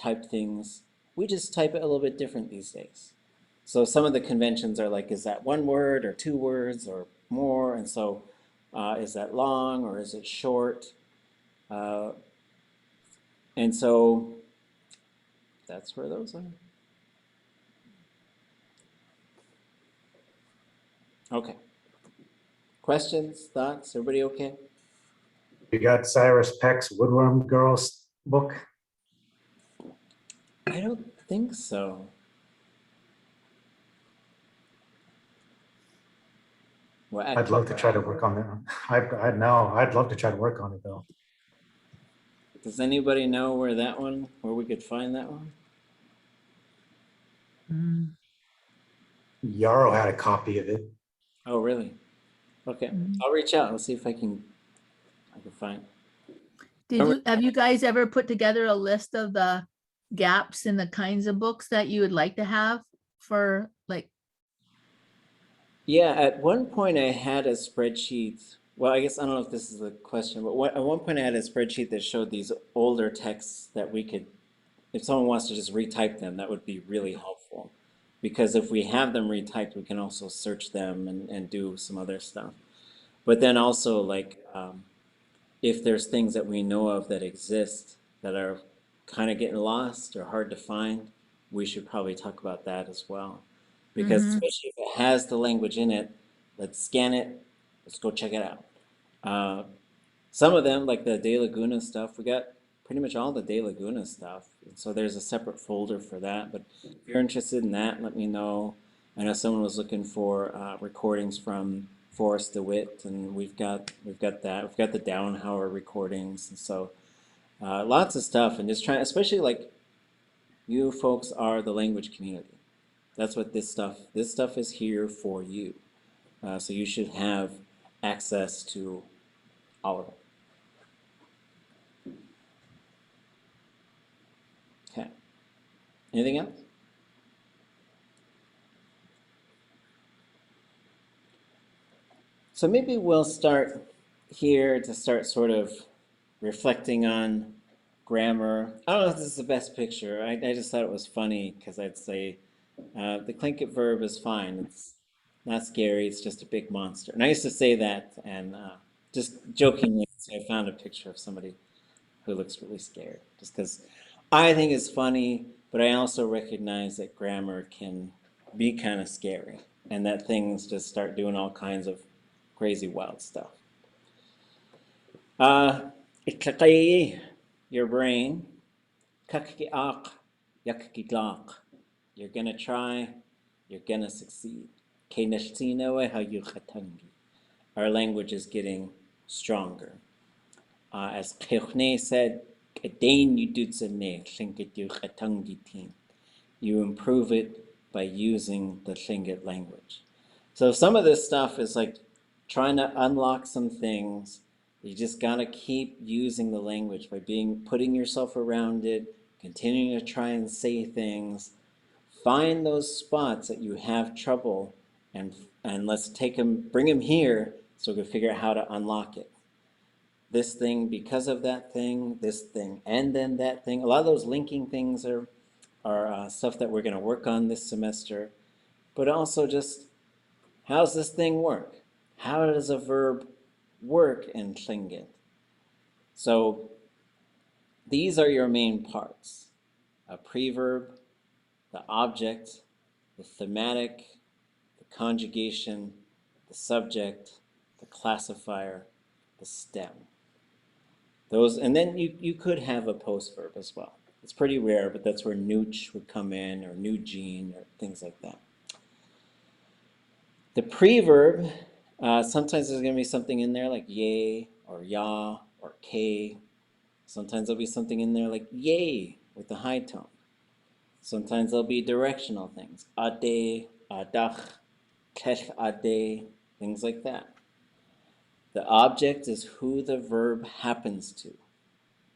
just type it a little bit different these days. So some of the conventions are like, is that one word or two words or more? And so is that long or is it short? And so that's where those are. Okay. Questions, thoughts, everybody okay? You got Cyrus Peck's Woodworm Girls book? I don't think so. Well, I'd love to try to work on that. I'd love to try to work on it though. Does anybody know where we could find that one? Yarrow had a copy of it. Oh, really? Okay, I'll reach out and see if I can find it. Have you guys ever put together a list of the gaps in the kinds of books that you would like to have for like? Yeah, at one point I had a spreadsheet. Well, I guess I don't know if this is the question, but at one point I had a spreadsheet that showed these older texts that we could, if someone wants to just retype them, that would be really helpful. Because if we have them retyped, we can also search them and do some other stuff. But then also, like, if there's things that we know of that exist that are kind of getting lost or hard to find, we should probably talk about that as well. Because especially if it has the language in it, let's scan it, let's go check it out. Some of them, like the De Laguna stuff, we got pretty much all the De Laguna stuff. So there's a separate folder for that. But if you're interested in that, let me know. I know someone was looking for recordings from Forrest DeWitt, and we've got that. We've got the Downhauer recordings, and so lots of stuff. And just trying, especially like you folks are the language community. That's what this stuff is here for you. So you should have access to all of it. Okay. Anything else? So maybe we'll start here to start sort of reflecting on grammar. I don't know if this is the best picture. I just thought it was funny because I'd say the Tlingit verb is fine. It's not scary. It's just a big monster. And I used to say that, and just jokingly, I found a picture of somebody who looks really scared, just because I think it's funny, but I also recognize that grammar can be kind of scary, and that things just start doing all kinds of crazy, wild stuff. Your brain. You're gonna try, you're gonna succeed. Our language is getting stronger. As Jiné said, you improve it by using the Tlingit language. So some of this stuff is like trying to unlock some things. You just gotta keep using the language by putting yourself around it, continuing to try and say things. Find those spots that you have trouble, and let's bring them here so we can figure out how to unlock it. This thing because of that thing, this thing and then that thing. A lot of those linking things are stuff that we're going to work on this semester. But also just, how's this thing work? How does a verb work in Tlingit? So these are your main parts. A preverb, the object, the thematic, the conjugation, the subject, the classifier, the stem. Those, and then you could have a postverb as well. It's pretty rare, but that's where nooch would come in, or new gene, or things like that. The preverb, sometimes there's going to be something in there like yay, or ya, or k. Sometimes there'll be something in there like yay, with the high tone. Sometimes there'll be directional things, ade, adach, kech ade, things like that. The object is who the verb happens to.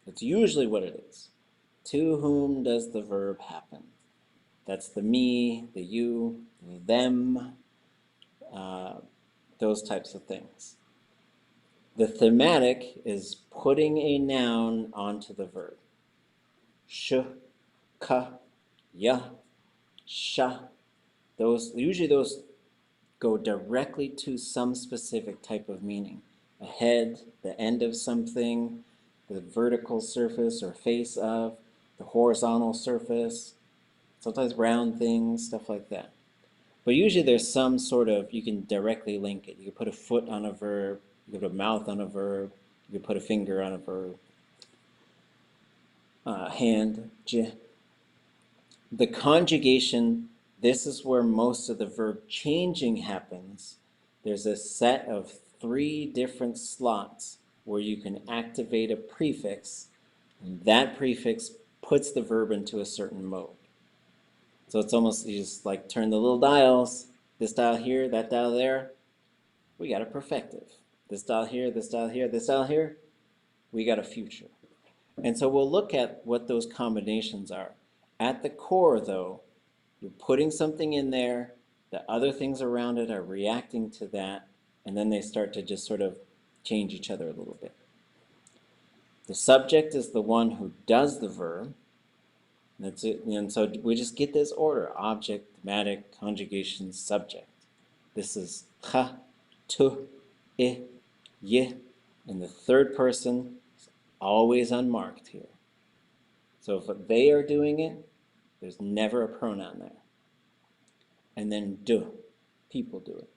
That's usually what it is. To whom does the verb happen? That's the me, the you, the them, those types of things. The thematic is putting a noun onto the verb. Sh, ka, ya, sha. Usually those go directly to some specific type of meaning. A head, the end of something, the vertical surface or face of, the horizontal surface, sometimes round things, stuff like that. But usually there's some sort of, you can directly link it. You can put a foot on a verb, you can put a mouth on a verb, you can put a finger on a verb. Hand, j. The conjugation, this is where most of the verb changing happens. There's a set of 3 different slots where you can activate a prefix, and that prefix puts the verb into a certain mode. So it's almost, you just like turn the little dials, this dial here, that dial there, we got a perfective. This dial here, this dial here, this dial here, we got a future. And so we'll look at what those combinations are. At the core, though, you're putting something in there, the other things around it are reacting to that, and then they start to just sort of change each other a little bit. The subject is the one who does the verb. That's it. And so we just get this order: object, thematic, conjugation, subject. This is cha, tu, I, ye. And the third person is always unmarked here. So if they are doing it, there's never a pronoun there. And then do, people do it.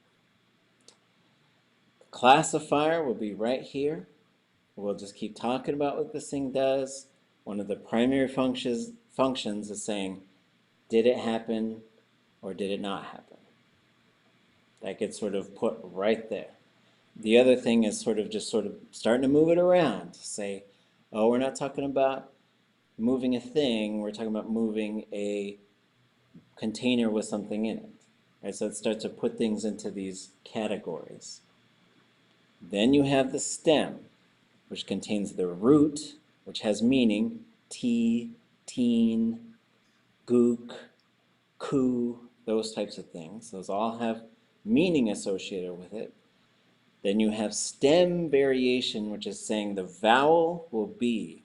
The classifier will be right here. We'll just keep talking about what this thing does. One of the primary functions is saying, did it happen or did it not happen? That gets sort of put right there. The other thing is sort of starting to move it around to say, oh, we're not talking about moving a thing, we're talking about moving a container with something in it. Right? So it starts to put things into these categories. Then you have the stem, which contains the root, which has meaning, tea, teen, gook, ku, those types of things. Those all have meaning associated with it. Then you have stem variation, which is saying the vowel will be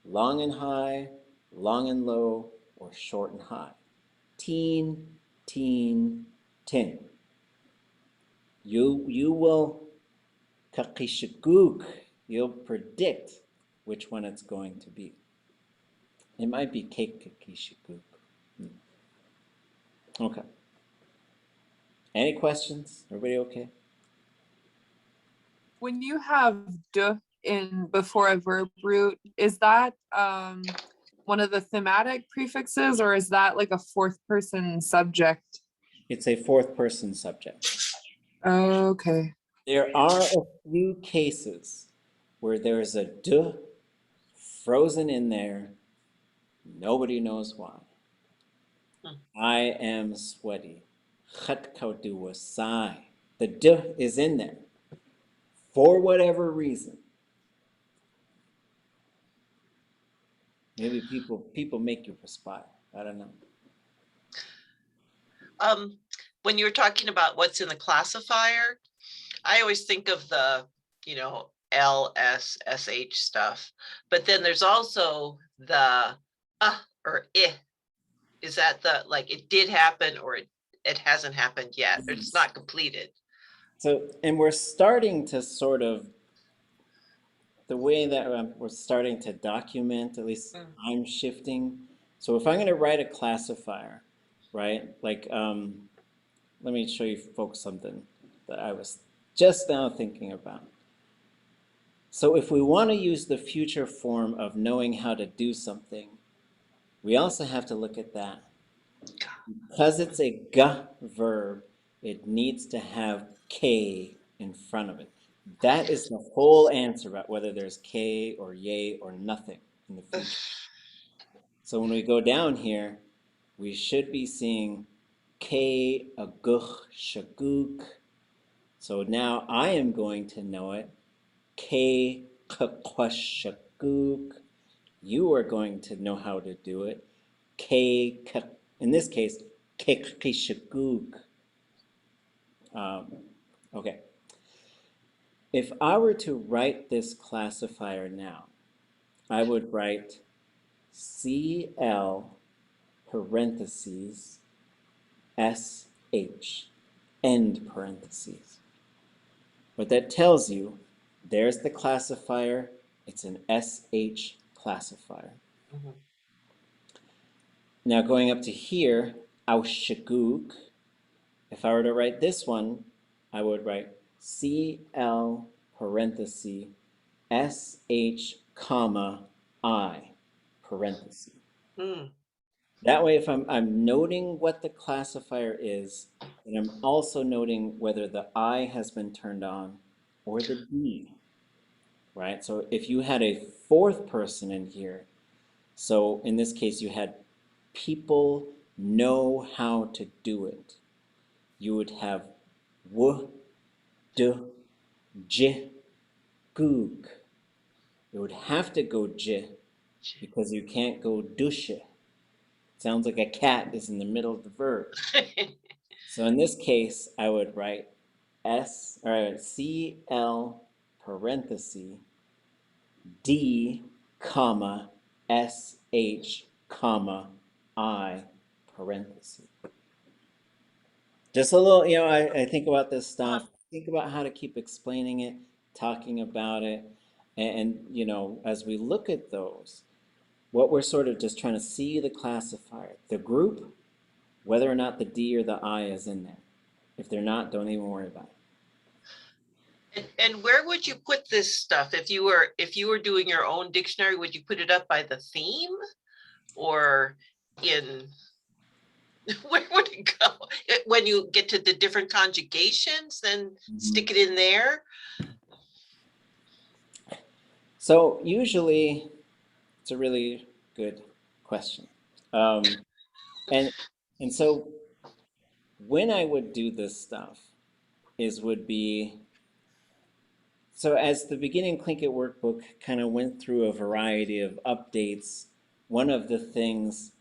long and high, long and low, or short and high. Teen, teen, tin. You will kakishaguk. You'll predict which one it's going to be. It might be kekakishaguk. Okay. Any questions? Everybody okay? When you have de in before a verb root, is that one of the thematic prefixes, or is that like a fourth person subject? It's a fourth person subject. Okay. There are a few cases where there's a de frozen in there. Nobody knows why. I am sweaty. Khatkaudu wasai. The de is in there for whatever reason. Maybe people make you perspire. I don't know. When you were talking about what's in the classifier, I always think of the, LSSH stuff, but then there's also the or I. Is that the, like, it did happen or it hasn't happened yet, or it's not completed? So, and we're starting to sort of, the way that we're starting to document, at least I'm shifting. So if I'm going to write a classifier, right, like, let me show you folks something that I was just now thinking about. So if we want to use the future form of knowing how to do something, we also have to look at that. Because it's a ga verb, it needs to have k in front of it. That is the whole answer about whether there's k or yay or nothing in the future. So when we go down here, we should be seeing k, aguch, shaguk. So now I am going to know it. K, shaguk. You are going to know how to do it. K, in this case, kekishaguk. Okay. If I were to write this classifier now, I would write CL parentheses SH, end parentheses. What that tells you, there's the classifier, it's an SH classifier. Now going up to here, aushaguk, if I were to write this one, I would write CL parenthesis SH comma I parenthesis. That way if I'm noting what the classifier is, and I'm also noting whether the I has been turned on or the D, right? So if you had a fourth person in here, so in this case you had people know how to do it, you would have w, d, j, goog. it would have to go j because you can't go dushe. Sounds like a cat is in the middle of the verb. So in this case, I would write CL parenthesis D comma SH comma I parenthesis. Just a little, I think about this stuff, think about how to keep explaining it, talking about it. And as we look at those, what we're sort of just trying to see the classifier, the group, whether or not the D or the I is in there. If they're not, don't even worry about it. And where would you put this stuff? If you were doing your own dictionary, would you put it up by the theme or in where would it go? When you get to the different conjugations, then stick it in there? So usually it's a really good question. And so when I would do this stuff would be, so as the beginning Tlingit workbook kind of went through a variety of updates, one of the things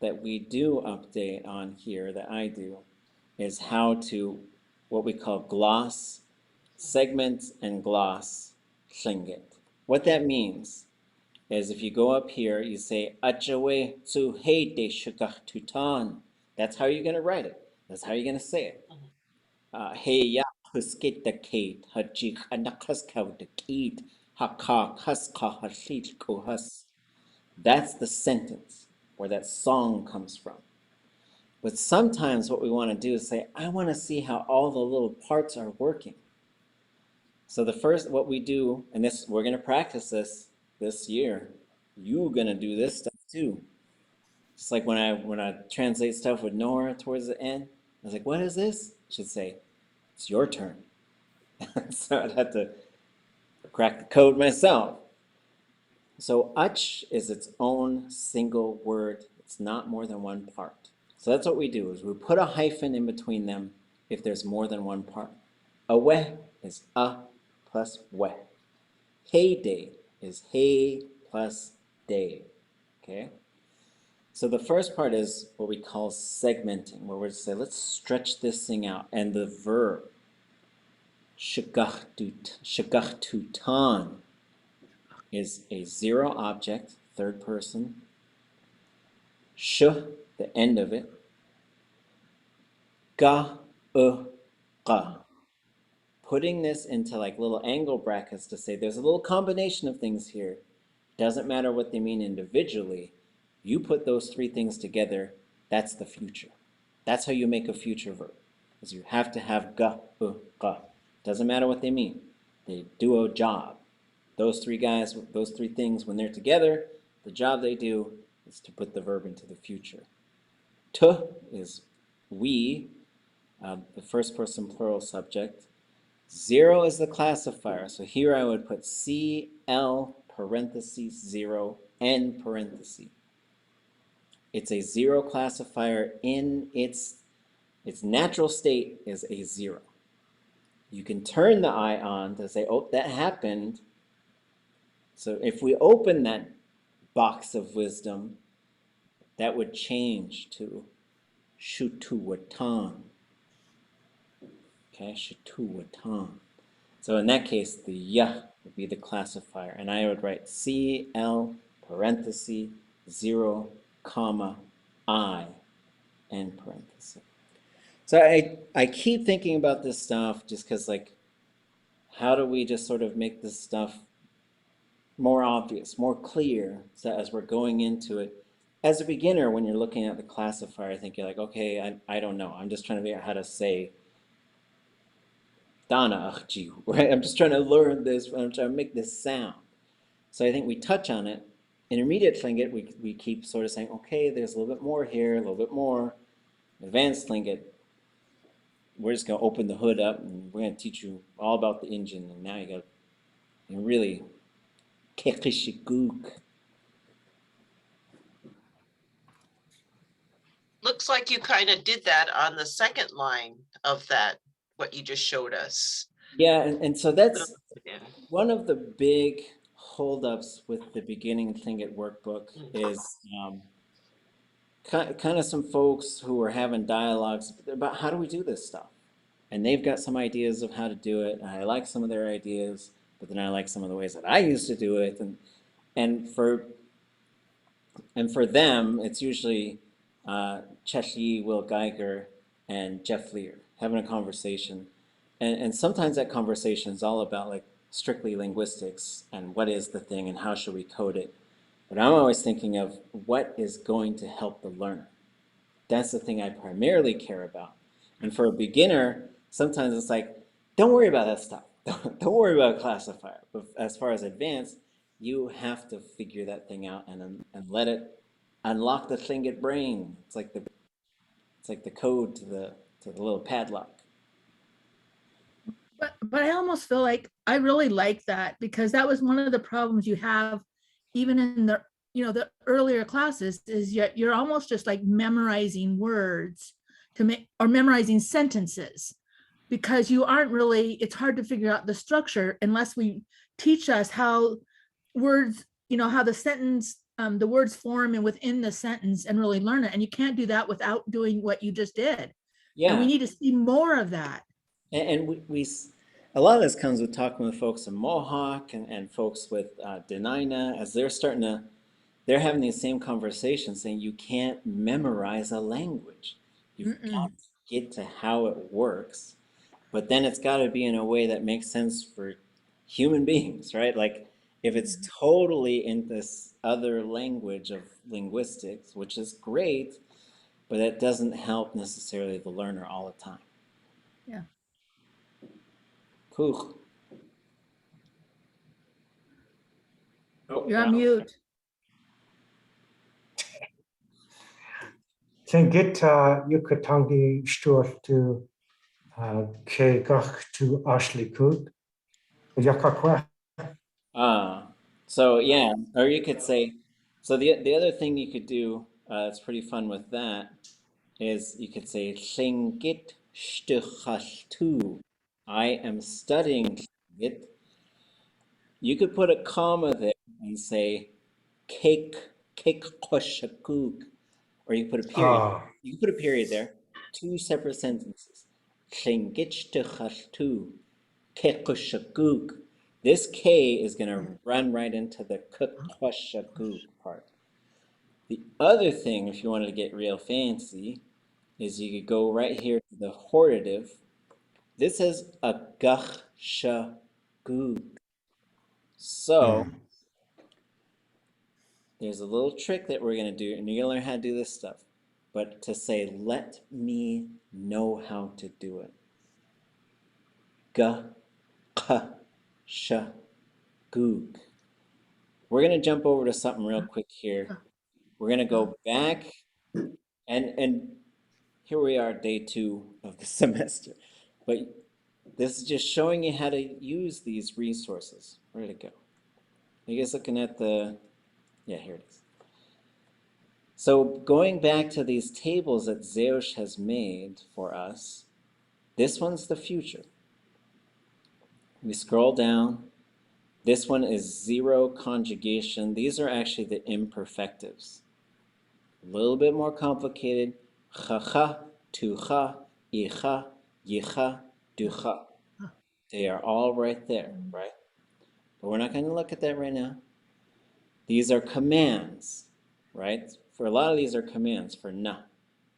that we do update on here, that I do, is how to, what we call gloss, segment and gloss Tlingit. What that means is if you go up here, you say, Achawe tu he de shukach tutan. That's how you're going to write it. That's how you're going to say it. Hey ya huskit the kate, hajik anakaskav the kate, haka kaska hashit kohas. That's the sentence where that song comes from. But sometimes what we want to do is say, I want to see how all the little parts are working. So the first, what we do, and this, we're going to practice this year. You're going to do this stuff too. Just like when I translate stuff with Nora towards the end, I was like, what is this? I should say, it's your turn. So I'd have to crack the code myself. So ach is its own single word. It's not more than one part. So that's what we do, is we put a hyphen in between them if there's more than one part. Awe is a plus we. Heyday is hey plus day. Okay? So the first part is what we call segmenting, where we're to say, let's stretch this thing out. And the verb, shagachtutan, is a zero object, third person. Sh, the end of it. Ga, ga. Putting this into like little angle brackets to say there's a little combination of things here. Doesn't matter what they mean individually. You put those three things together, that's the future. That's how you make a future verb. Is you have to have ga, ga. Doesn't matter what they mean. They do a job. Those three guys, those three things, when they're together, the job they do is to put the verb into the future. Tu is we, the first person plural subject. Zero is the classifier. So here I would put CL parentheses 0 N parentheses. It's a zero classifier in its natural state is a 0. You can turn the I on to say, oh, that happened. So if we open that box of wisdom, that would change to shutuwatan. Okay, shutuwatan. So in that case, the yah would be the classifier. And I would write CL parenthesis 0 comma I end parenthesis. So I keep thinking about this stuff just because, like, how do we just sort of make this stuff more obvious, more clear, so as we're going into it. As a beginner, when you're looking at the classifier, I think you're like, okay, I don't know. I'm just trying to figure out how to say Dana achji, right? I'm just trying to learn this, I'm trying to make this sound. So I think we touch on it. Intermediate Tlingit, we keep sort of saying, okay, there's a little bit more here, a little bit more. Advanced Tlingit, we're just going to open the hood up and we're going to teach you all about the engine. And now you got to really kekishiguk. Looks like you kind of did that on the second line of that, what you just showed us. Yeah, and so that's one of the big holdups with the beginning Tlingit workbook is kind of some folks who are having dialogues about how do we do this stuff. And they've got some ideas of how to do it. And I like some of their ideas, but then I like some of the ways that I used to do it. And for them, it's usually Cheshi, Will Geiger, and Jeff Lear having a conversation. And sometimes that conversation is all about like strictly linguistics and what is the thing and how should we code it. But I'm always thinking of what is going to help the learner. That's the thing I primarily care about. And for a beginner, sometimes it's like, don't worry about that stuff. Don't worry about a classifier. But as far as advanced, you have to figure that thing out and let it unlock the Tlingit brain. It's like the code to the little padlock. But I almost feel like I really like that, because that was one of the problems you have even in the the earlier classes, is you're almost just like memorizing words to make, or memorizing sentences, because you aren't really, it's hard to figure out the structure unless we teach us how words, how the sentence, the words form and within the sentence, and really learn it. And you can't do that without doing what you just did. Yeah. And we need to see more of that. And we a lot of this comes with talking with folks in Mohawk and folks with Denina, as they're having these same conversations saying you can't memorize a language. You've got to get to how it works, but then it's got to be in a way that makes sense for human beings, right? Like if it's totally in this other language of linguistics, which is great, but it doesn't help necessarily the learner all the time. Yeah. Cool. Oh, You're on mute. Tlingit yukatangi shtur to ke gach to ashlikut. Yakakwa. So yeah, or you could say, so the other thing you could do, it's pretty fun with that, is you could say Tlingit shtuchashtu. I am studying Tlingit. You could put a comma there and say cake koshakuk, or you put a period. You can put a period there. Two separate sentences. Tlingit shtuchashtu. Kekushaguk. This K is going to run right into the kekushaguk part. The other thing, if you wanted to get real fancy, is you could go right here to the hortative. This is a gachshaguk. So there's a little trick that we're going to do, and you're going to learn how to do this stuff. But to say, let me know how to do it. Gachshaguk. We're going to jump over to something real quick here. We're going to go back, and here we are, day 2 of the semester. But this is just showing you how to use these resources. Where did it go? Are you guys looking at yeah, here it is. So going back to these tables that Zeus has made for us, this one's the future. We scroll down. This one is 0 conjugation. These are actually the imperfectives. A little bit more complicated. Chacha, tucha, icha, yicha, ducha. They are all right there, right? But we're not going to look at that right now. These are commands, right? For a lot of these are commands for na.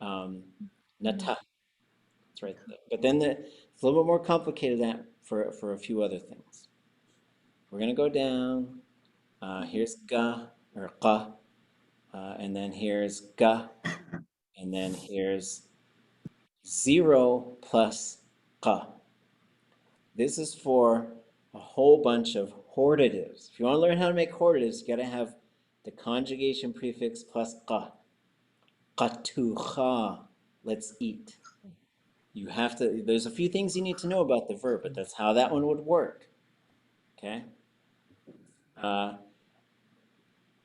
Nata. That's right there. But then it's a little bit more complicated than that for a few other things. We're going to go down. Here's ga or qa. And then here's ga. And then here's 0 plus qa. This is for a whole bunch of hortatives. If you want to learn how to make hortatives, you got to have the conjugation prefix plus qa. Qatucha. Let's eat. You have to, there's a few things you need to know about the verb, but that's how that one would work. Okay?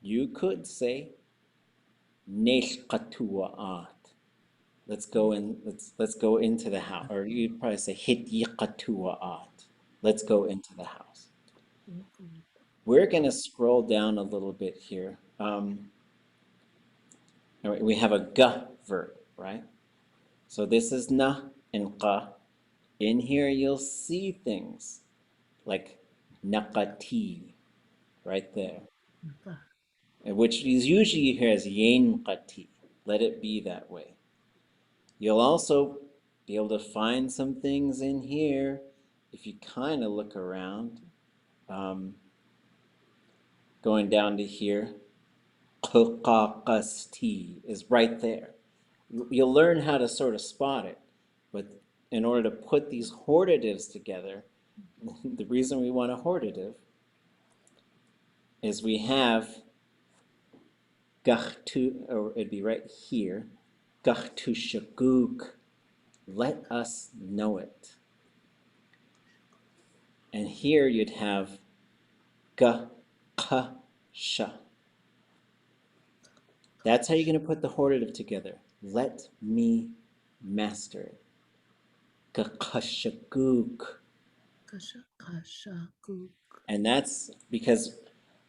You could say neshqatua'at. Let's go into the house. Or you'd probably say hityiqatua'at. Let's go into the house. We're going to scroll down a little bit here. We have a g verb, right? So this is na and qa. In here, you'll see things like naqati, right there, which is usually here as yenqati. Let it be that way. You'll also be able to find some things in here if you kind of look around. Going down to here, qaqasti is right there. You'll learn how to sort of spot it, but in order to put these hortatives together, the reason we want a hortative is we have gachtu, or it'd be right here, gachtu shaguk, let us know it. And here you'd have gakasha. That's how you're going to put the hortative together. Let me master it. Gakashaguk. And that's because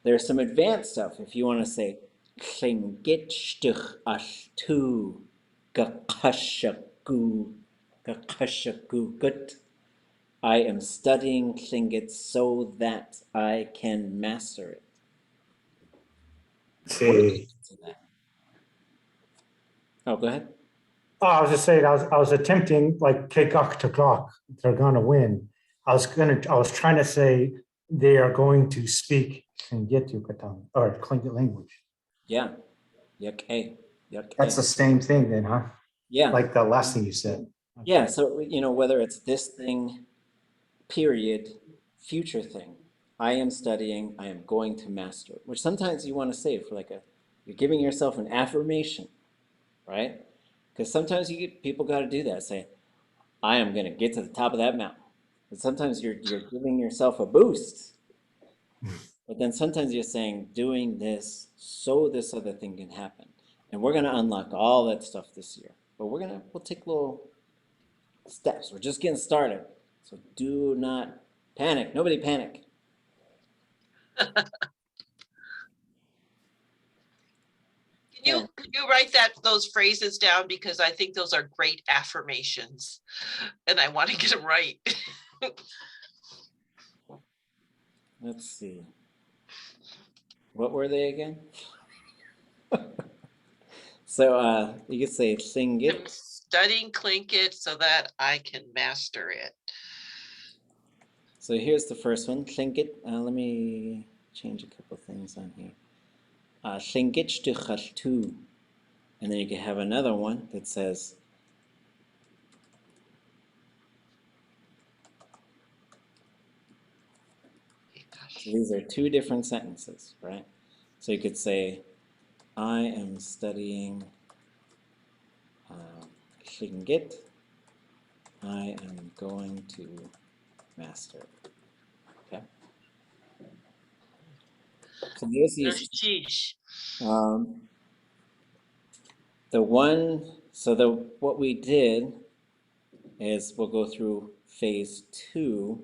there's some advanced stuff. If you want to say Tlingit ashtu gakashagugut. I am studying Tlingit so that I can master it. See. Oh, go ahead. Oh, I was just saying, I was attempting like kekak to clock. They're gonna win. I was trying to say they are going to speak Tlingit Yucatan or Tlingit language. Yeah. Yake. That's the same thing then, huh? Yeah. Like the last thing you said. Yeah. So, whether it's this thing, period, future thing, I am studying, I am going to master it, which sometimes you want to say for you're giving yourself an affirmation, right? Because sometimes people got to do that. Say, I am going to get to the top of that mountain. But sometimes you're giving yourself a boost. But then sometimes you're saying, doing this so this other thing can happen. And we're going to unlock all that stuff this year. But we'll take little steps. We're just getting started. So do not panic. Nobody panic. Can you write those phrases down, because I think those are great affirmations and I want to get them right. Let's see. What were they again? So you could say Tlingit. I'm studying Tlingit so that I can master it. So here's the first one, Tlingit. Let me change a couple things on here. Tlingit shtuchaltu. And then you can have another one that says, so these are two different sentences, right? So you could say, I am studying Tlingit. I am going to master it. Okay. So there's these. What we did is we'll go through phase 2,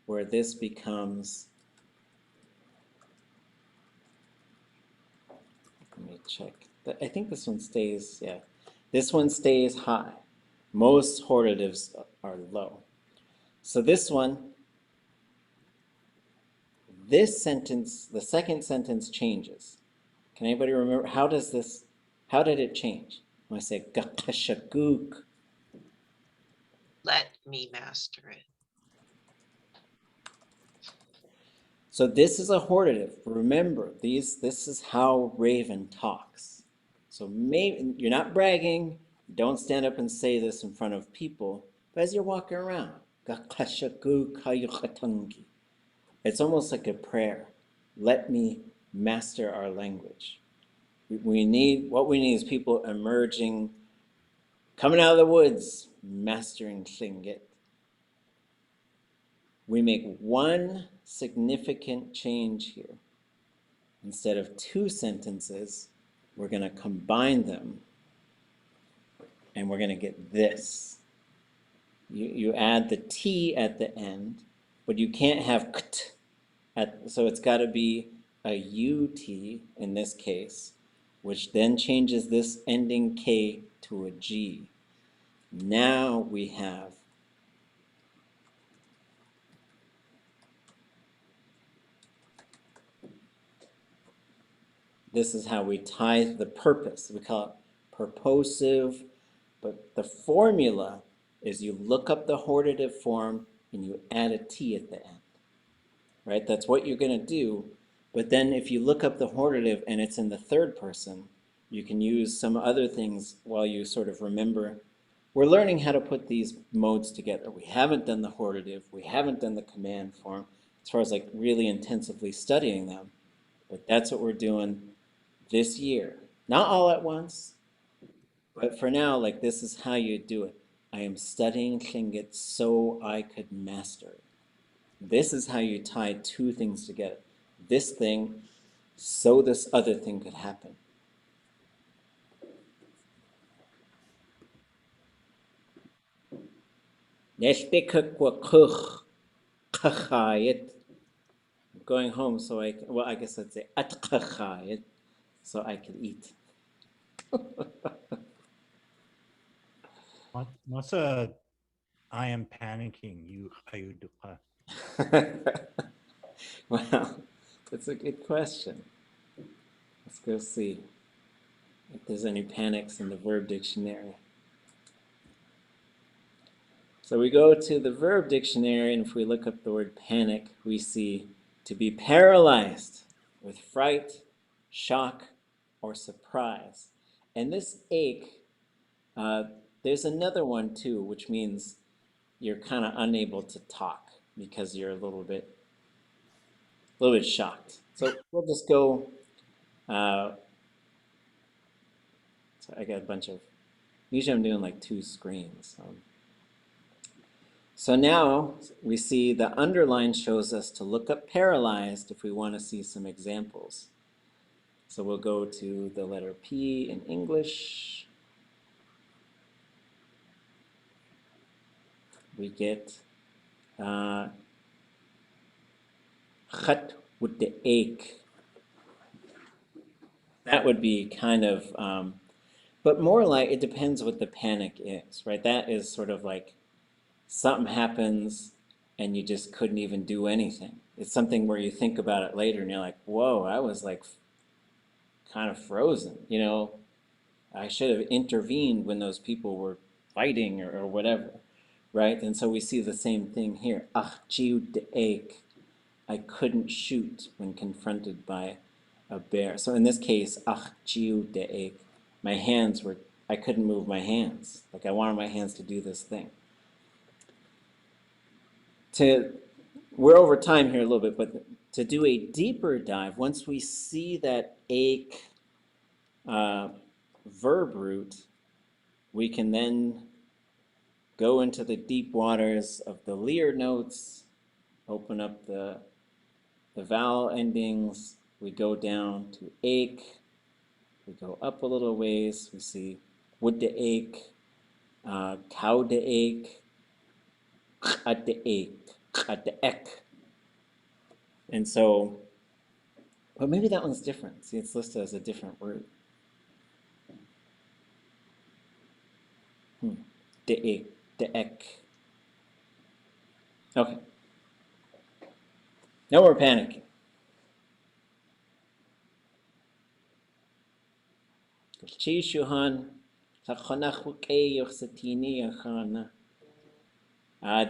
where this becomes, let me check. I think this one stays, yeah. This one stays high. Most hortatives are low. So this one, this sentence, the second sentence changes. Can anybody remember, how did it change? When I say gakashaguk. Let me master it. So this is a hortative. Remember, this is how Raven talks. So maybe you're not bragging. Don't stand up and say this in front of people. But as you're walking around, it's almost like a prayer. Let me master our language. What we need is people emerging, coming out of the woods, mastering Tlingit. We make one significant change here. Instead of 2 sentences, we're going to combine them, and we're going to get this. You add the T at the end, but you can't have kt So it's got to be a UT in this case, which then changes this ending K to a G. Now we have this is how we tie the purpose. We call it purposive, but the formula is you look up the hortative form and you add a T at the end, right? That's what you're going to do. But then if you look up the hortative and it's in the third person, you can use some other things while you sort of remember. We're learning how to put these modes together. We haven't done the hortative. We haven't done the command form as far as like really intensively studying them. But that's what we're doing this year. Not all at once, but for now, like this is how you do it. I am studying Tlingit so I could master it. This is how you tie two things together. This thing, so this other thing could happen. I'm going home so I guess I'd say atqachayit, so I can eat. Masa, I am panicking. You ayuduka. Well, that's a good question. Let's go see if there's any panics in the verb dictionary. So we go to the verb dictionary, and if we look up the word panic, we see to be paralyzed with fright, shock, or surprise. And this ache, there's another one too, which means you're kind of unable to talk because you're a little bit shocked. So we'll just go. So I got a bunch of. Usually I'm doing like 2 screens. So now we see the underline shows us to look up paralyzed if we want to see some examples. So we'll go to the letter P in English. We get chat with the ache. That would be kind of, but more like it depends what the panic is, right? That is sort of like something happens and you just couldn't even do anything. It's something where you think about it later and you're like, whoa, I was like kind of frozen, you know? I should have intervened when those people were fighting or whatever, right? And so we see the same thing here. Ach, jiu de ache. I couldn't shoot when confronted by a bear. So in this case, ach, jiu de ache. My hands were, I couldn't move my hands. Like I wanted my hands to do this thing. We're over time here a little bit, but to do a deeper dive, once we see that ache verb root, we can then go into the deep waters of the Lear notes, open up the vowel endings, we go down to ache, we go up a little ways, we see would de ache, cow de ache, at de ache, at de ek. And so, but maybe that one's different. See, it's listed as a different word. De ache, de ek. Okay. No more panicking.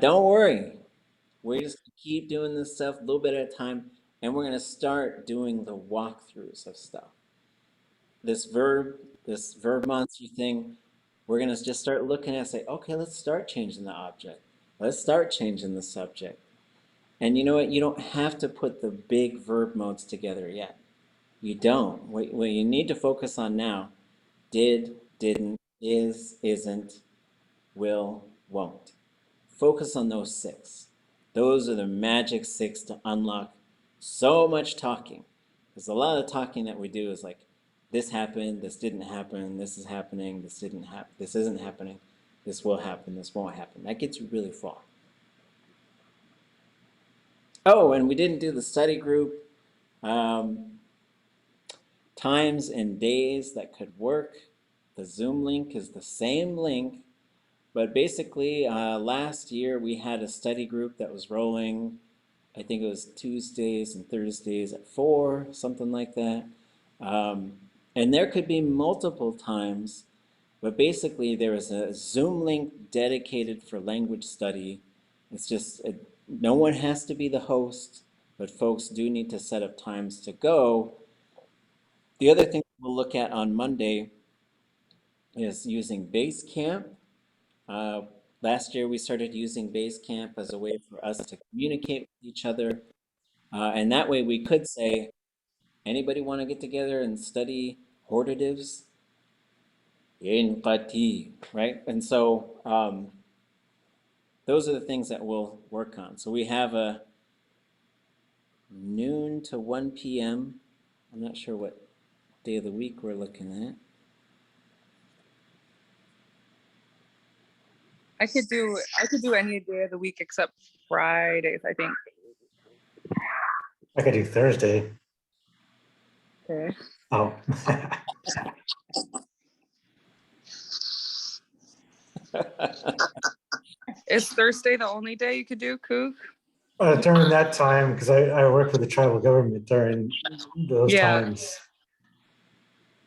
Don't worry. We're just going to keep doing this stuff a little bit at a time, and we're going to start doing the walkthroughs of stuff. This verb monster thing, we're going to just start looking at it and say, okay, let's start changing the object. Let's start changing the subject. And you know what? You don't have to put the big verb modes together yet. You don't. What you need to focus on now, did, didn't, is, isn't, will, won't. Focus on those 6. Those are the magic 6 to unlock so much talking. Because a lot of the talking that we do is like, this happened, this didn't happen, this is happening, this didn't happen, this isn't happening, this will happen, this won't happen. That gets you really far. Oh, and we didn't do the study group. Times and days that could work. The Zoom link is the same link, but basically last year we had a study group that was rolling. I think it was Tuesdays and Thursdays at 4, something like that. And there could be multiple times, but basically there was a Zoom link dedicated for language study. It's just, no one has to be the host, but folks do need to set up times to go. The other thing we'll look at on Monday is using Basecamp. Last year we started using Basecamp as a way for us to communicate with each other. And that way we could say, anybody want to get together and study hortatives? Right? And so those are the things that we'll work on. So we have a noon to 1 p.m. I'm not sure what day of the week we're looking at. I could do any day of the week except Fridays, I think. I could do Thursday. Okay. Oh. Is Thursday the only day you could do, Kook? During that time, because I work with the tribal government during those Yeah. times.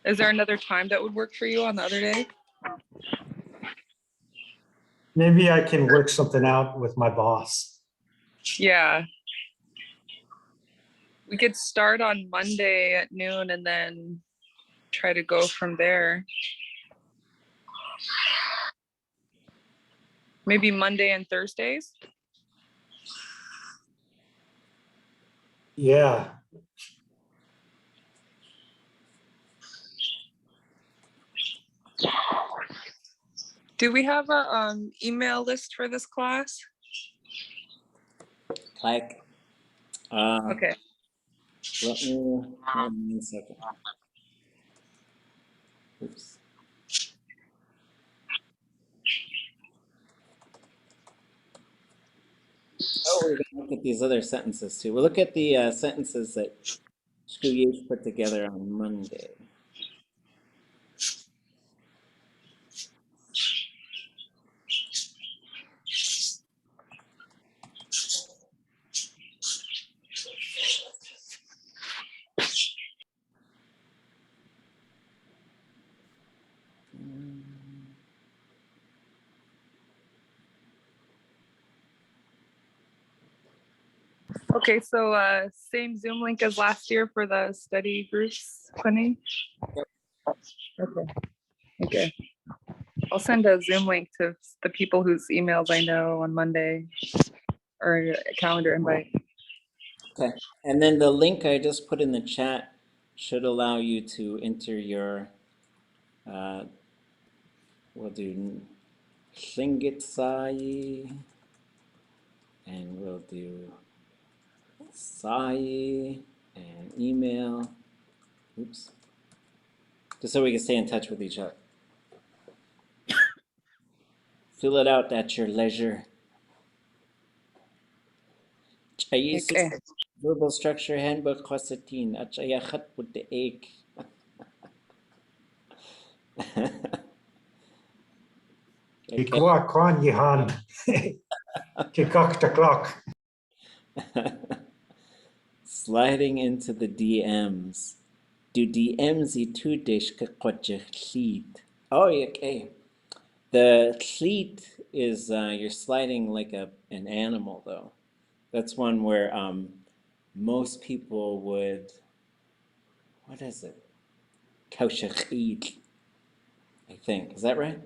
Is there another time that would work for you on the other day? Maybe I can work something out with my boss. Yeah. We could start on Monday at noon and then try to go from there. Maybe Monday and Thursdays? Yeah. Do we have a email list for this class? Like, Okay. let me, hold on 1 second. Oops. Oh, we're gonna look at these other sentences too. We'll look at the sentences that Shkuyesh put together on Monday. Okay, so same Zoom link as last year for the study groups, Quinny? Okay. Okay. I'll send a Zoom link to the people whose emails I know on Monday, or a calendar invite. Okay, and then the link I just put in the chat should allow you to enter your, we'll do Tlingit Sai, and we'll do Sai, and email. Oops. Just so we can stay in touch with each other. Fill it out at your leisure. Okay. Verbal Structure Handbook Khosatin Achaya Khat Putte Ek. Kikwa kwan yihan. Kikok the clock. Sliding into the DMs. Do DMs itu dish kakwaja cleat. Oh, okay. The cleat is you're sliding like an animal though. That's one where most people would, what is it? Kaushachit, I think. Is that right?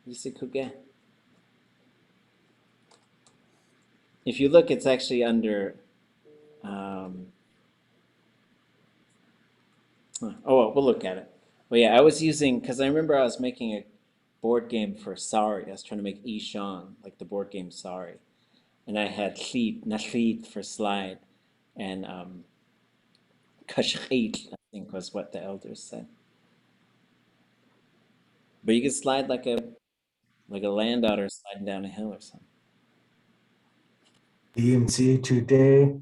Yusikuge? If you look, it's actually under, oh, well, we'll look at it. But yeah, I was using, because I remember I was making a board game for Sorry. I was trying to make Ishan, like the board game Sorry. And I had Nachit for slide, and Kashchit, I think was what the elders said. But you could slide like a land otter sliding down a hill or something. DMC today,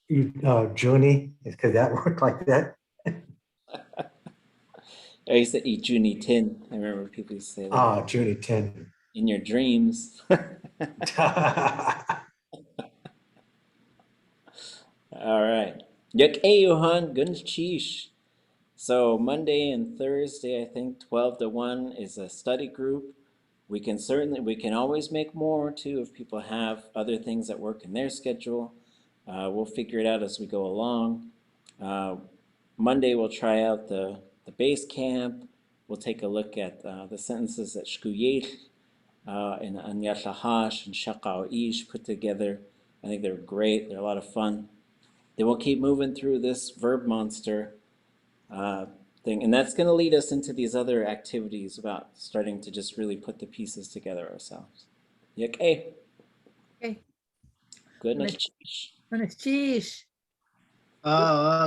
Juni, could that work like that? I used to eat Juni tin. I remember people used to say that. Juni 10. In your dreams. All right. Yak Johan Gunchish. So Monday and Thursday, I think 12 to 1 is a study group. We can always make more too if people have other things that work in their schedule. We'll figure it out as we go along. Monday we'll try out the base camp. We'll take a look at the sentences that Shkuyet and Anyat Lahash and Shakao Ish put together. I think they're great. They're a lot of fun. Then we'll keep moving through this verb monster thing, and that's going to lead us into these other activities about starting to just really put the pieces together ourselves. Okay. Okay. Goodness. Goodness, cheese.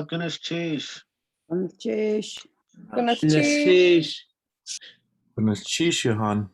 Goodness cheese. Cheese. Goodness, Goodness cheese. Goodness cheese, Johan.